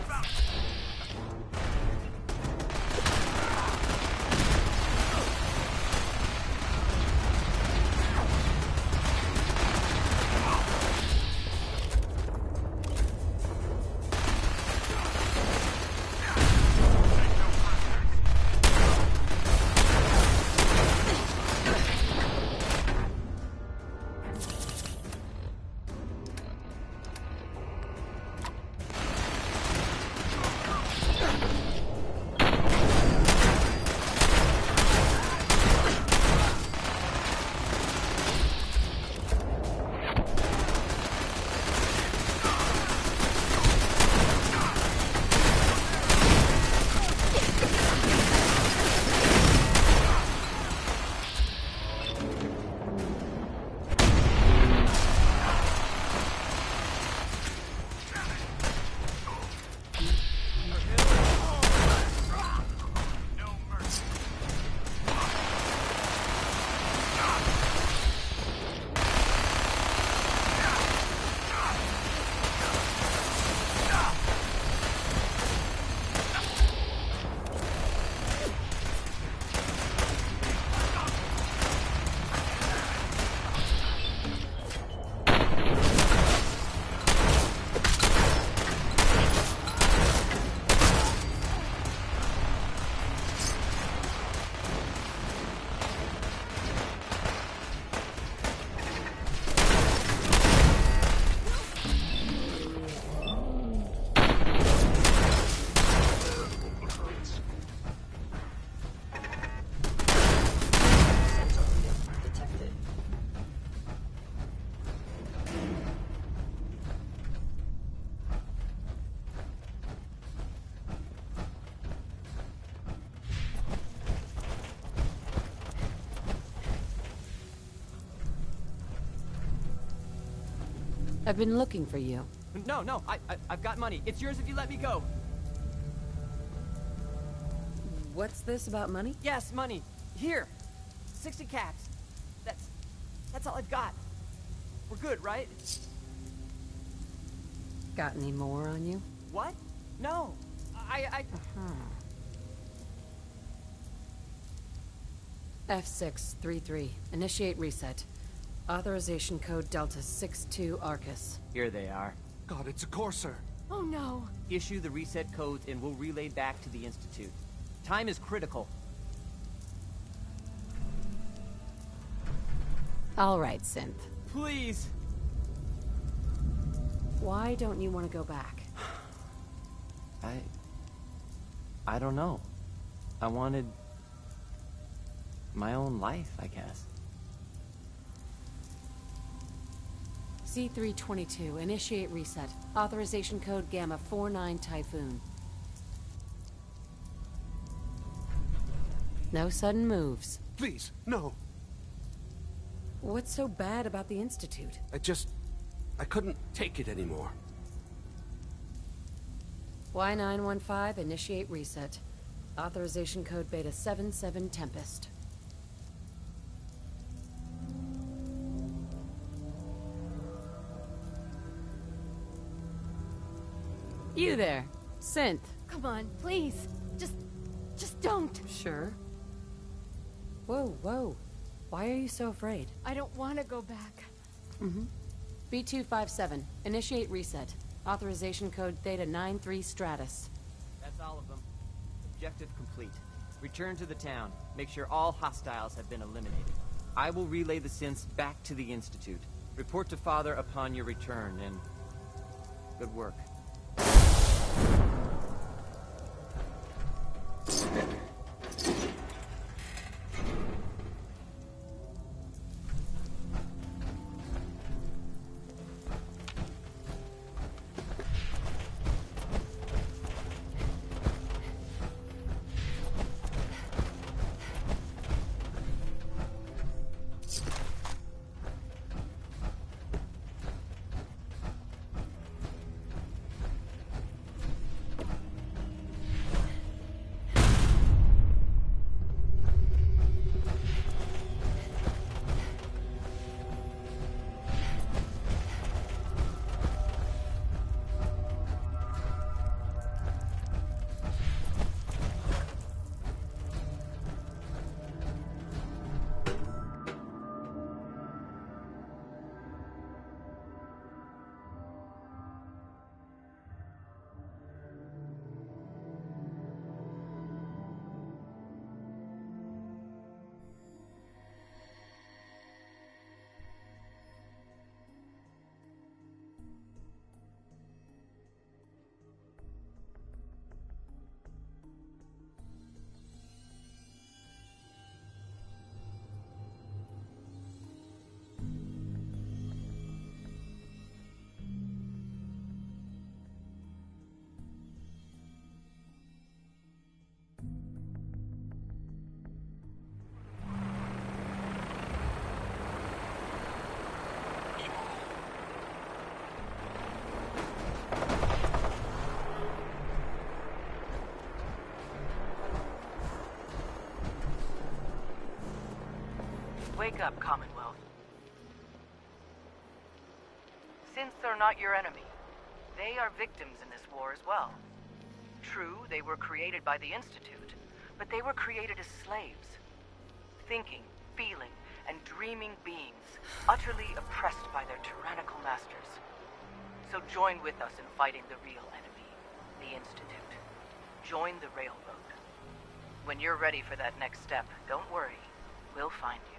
I've been looking for you. No, I've got money. It's yours if you let me go. What's this about money? Yes, money. Here. 60 caps. That's all I've got. We're good, right? Got any more on you? What? No. F633. Initiate reset. Authorization code Delta 62 Arcus. Here they are. God, it's a Courser. Oh no. Issue the reset codes and we'll relay back to the Institute. Time is critical. All right, Synth. Please. Why don't you want to go back? I don't know. I wanted my own life, I guess. C322, initiate reset. Authorization code Gamma 49 Typhoon. No sudden moves. Please, no. What's so bad about the Institute? I couldn't take it anymore. Y915, initiate reset. Authorization code Beta 77 Tempest. You there, Synth. Come on, please. Just don't. Sure. Whoa. Why are you so afraid? I don't want to go back. B257, initiate reset. Authorization code Theta 93 Stratus. That's all of them. Objective complete. Return to the town. Make sure all hostiles have been eliminated. I will relay the synths back to the Institute. Report to Father upon your return, and good work. Wake up, Commonwealth. Synths are not your enemy. They are victims in this war as well. True, they were created by the Institute, but they were created as slaves. Thinking, feeling, and dreaming beings, utterly oppressed by their tyrannical masters. So join with us in fighting the real enemy, the Institute. Join the Railroad. When you're ready for that next step, don't worry. We'll find you.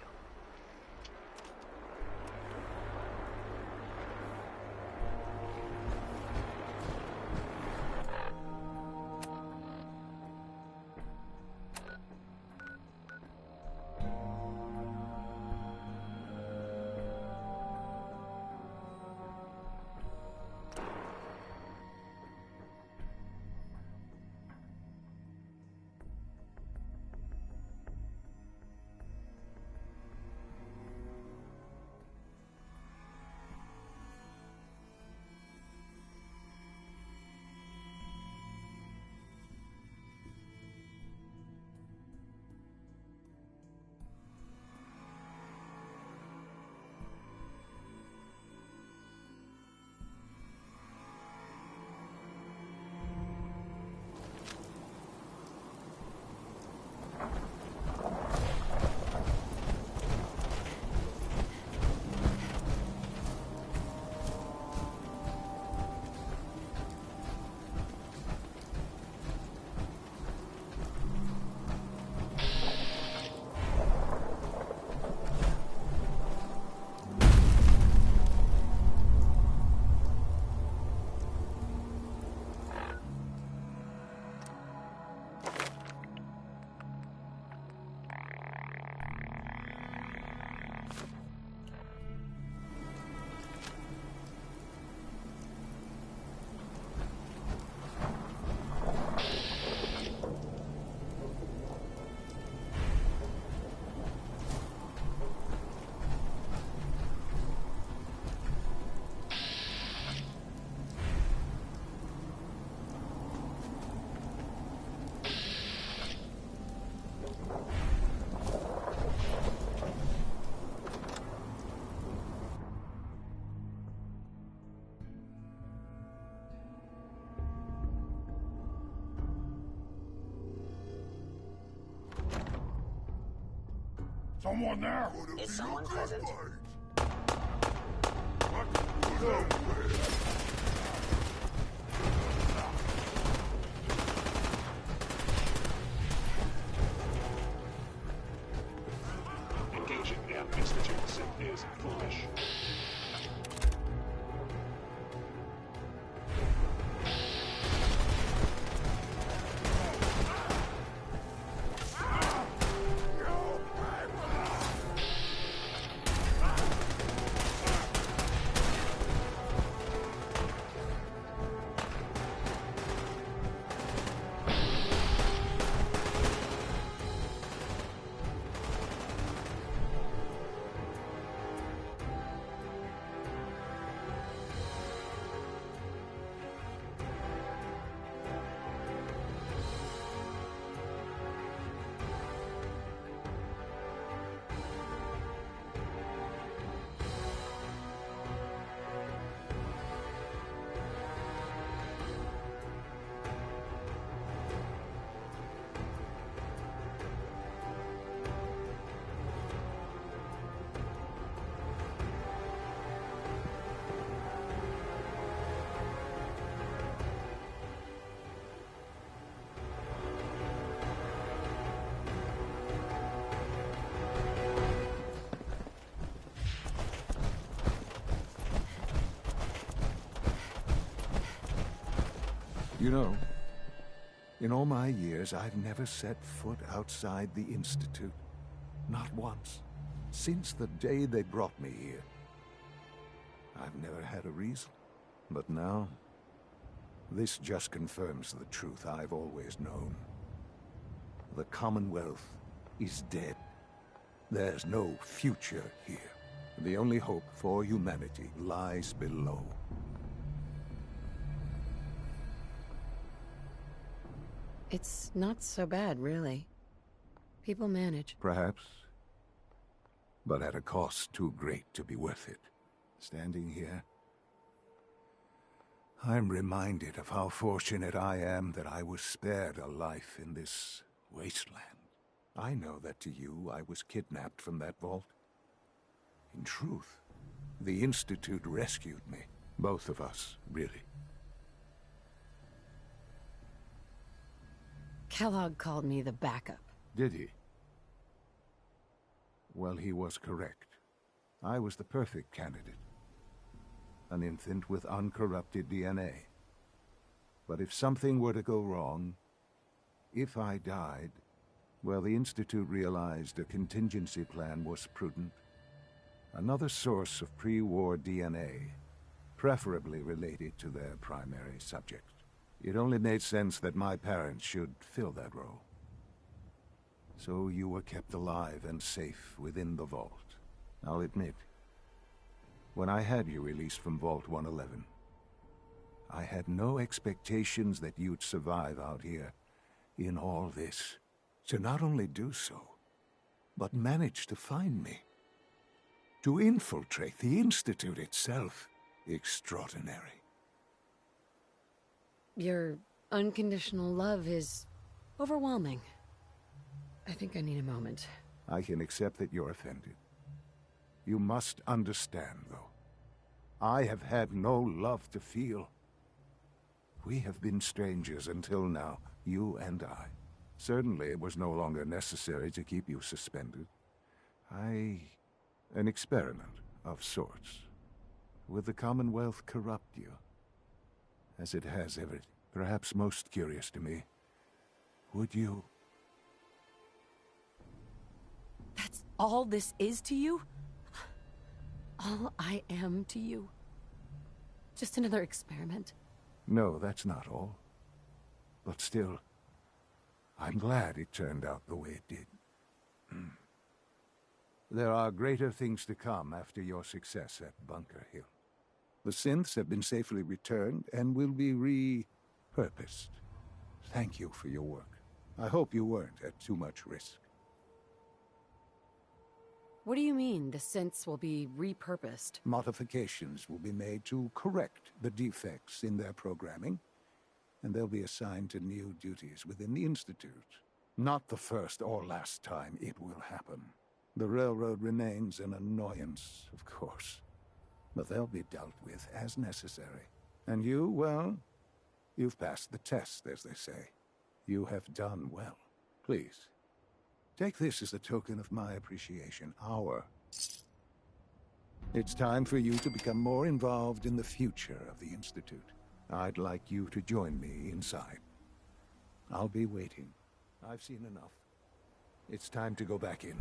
Someone there? Is someone present? Engaging an Institute synth is foolish. You know, in all my years, I've never set foot outside the Institute. Not once. Since the day they brought me here. I've never had a reason. But now, this just confirms the truth I've always known. The Commonwealth is dead. There's no future here. The only hope for humanity lies below. It's not so bad, really. People manage. Perhaps. but at a cost too great to be worth it. Standing here, I'm reminded of how fortunate I am that I was spared a life in this wasteland. I know that to you, I was kidnapped from that vault. In truth, the Institute rescued me. Both of us, really. Kellogg called me the backup. Did he? Well, he was correct. I was the perfect candidate. An infant with uncorrupted DNA. But if something were to go wrong, if I died, well, the Institute realized a contingency plan was prudent. Another source of pre-war DNA, preferably related to their primary subject. It only made sense that my parents should fill that role. So you were kept alive and safe within the vault. I'll admit, when I had you released from Vault 111, I had no expectations that you'd survive out here in all this. To not only do so, but manage to find me. To infiltrate the Institute itself. Extraordinary. Your unconditional love is overwhelming. I think I need a moment. I can accept that you're offended. You must understand, though. I have had no love to feel. We have been strangers until now, you and I. Certainly it was no longer necessary to keep you suspended. An experiment of sorts. Would the Commonwealth corrupt you? As it has ever, perhaps most curious to me. Would you? That's all this is to you? All I am to you? Just another experiment? No, that's not all. But still, I'm glad it turned out the way it did. There are greater things to come after your success at Bunker Hill. The synths have been safely returned and will be repurposed. Thank you for your work. I hope you weren't at too much risk. What do you mean, the synths will be repurposed? Modifications will be made to correct the defects in their programming, and they'll be assigned to new duties within the Institute. Not the first or last time it will happen. The railroad remains an annoyance, of course, but they'll be dealt with as necessary. And you, well, you've passed the test, as they say. You have done well. Please, take this as a token of my appreciation. It's time for you to become more involved in the future of the Institute. I'd like you to join me inside. I'll be waiting. I've seen enough. It's time to go back in.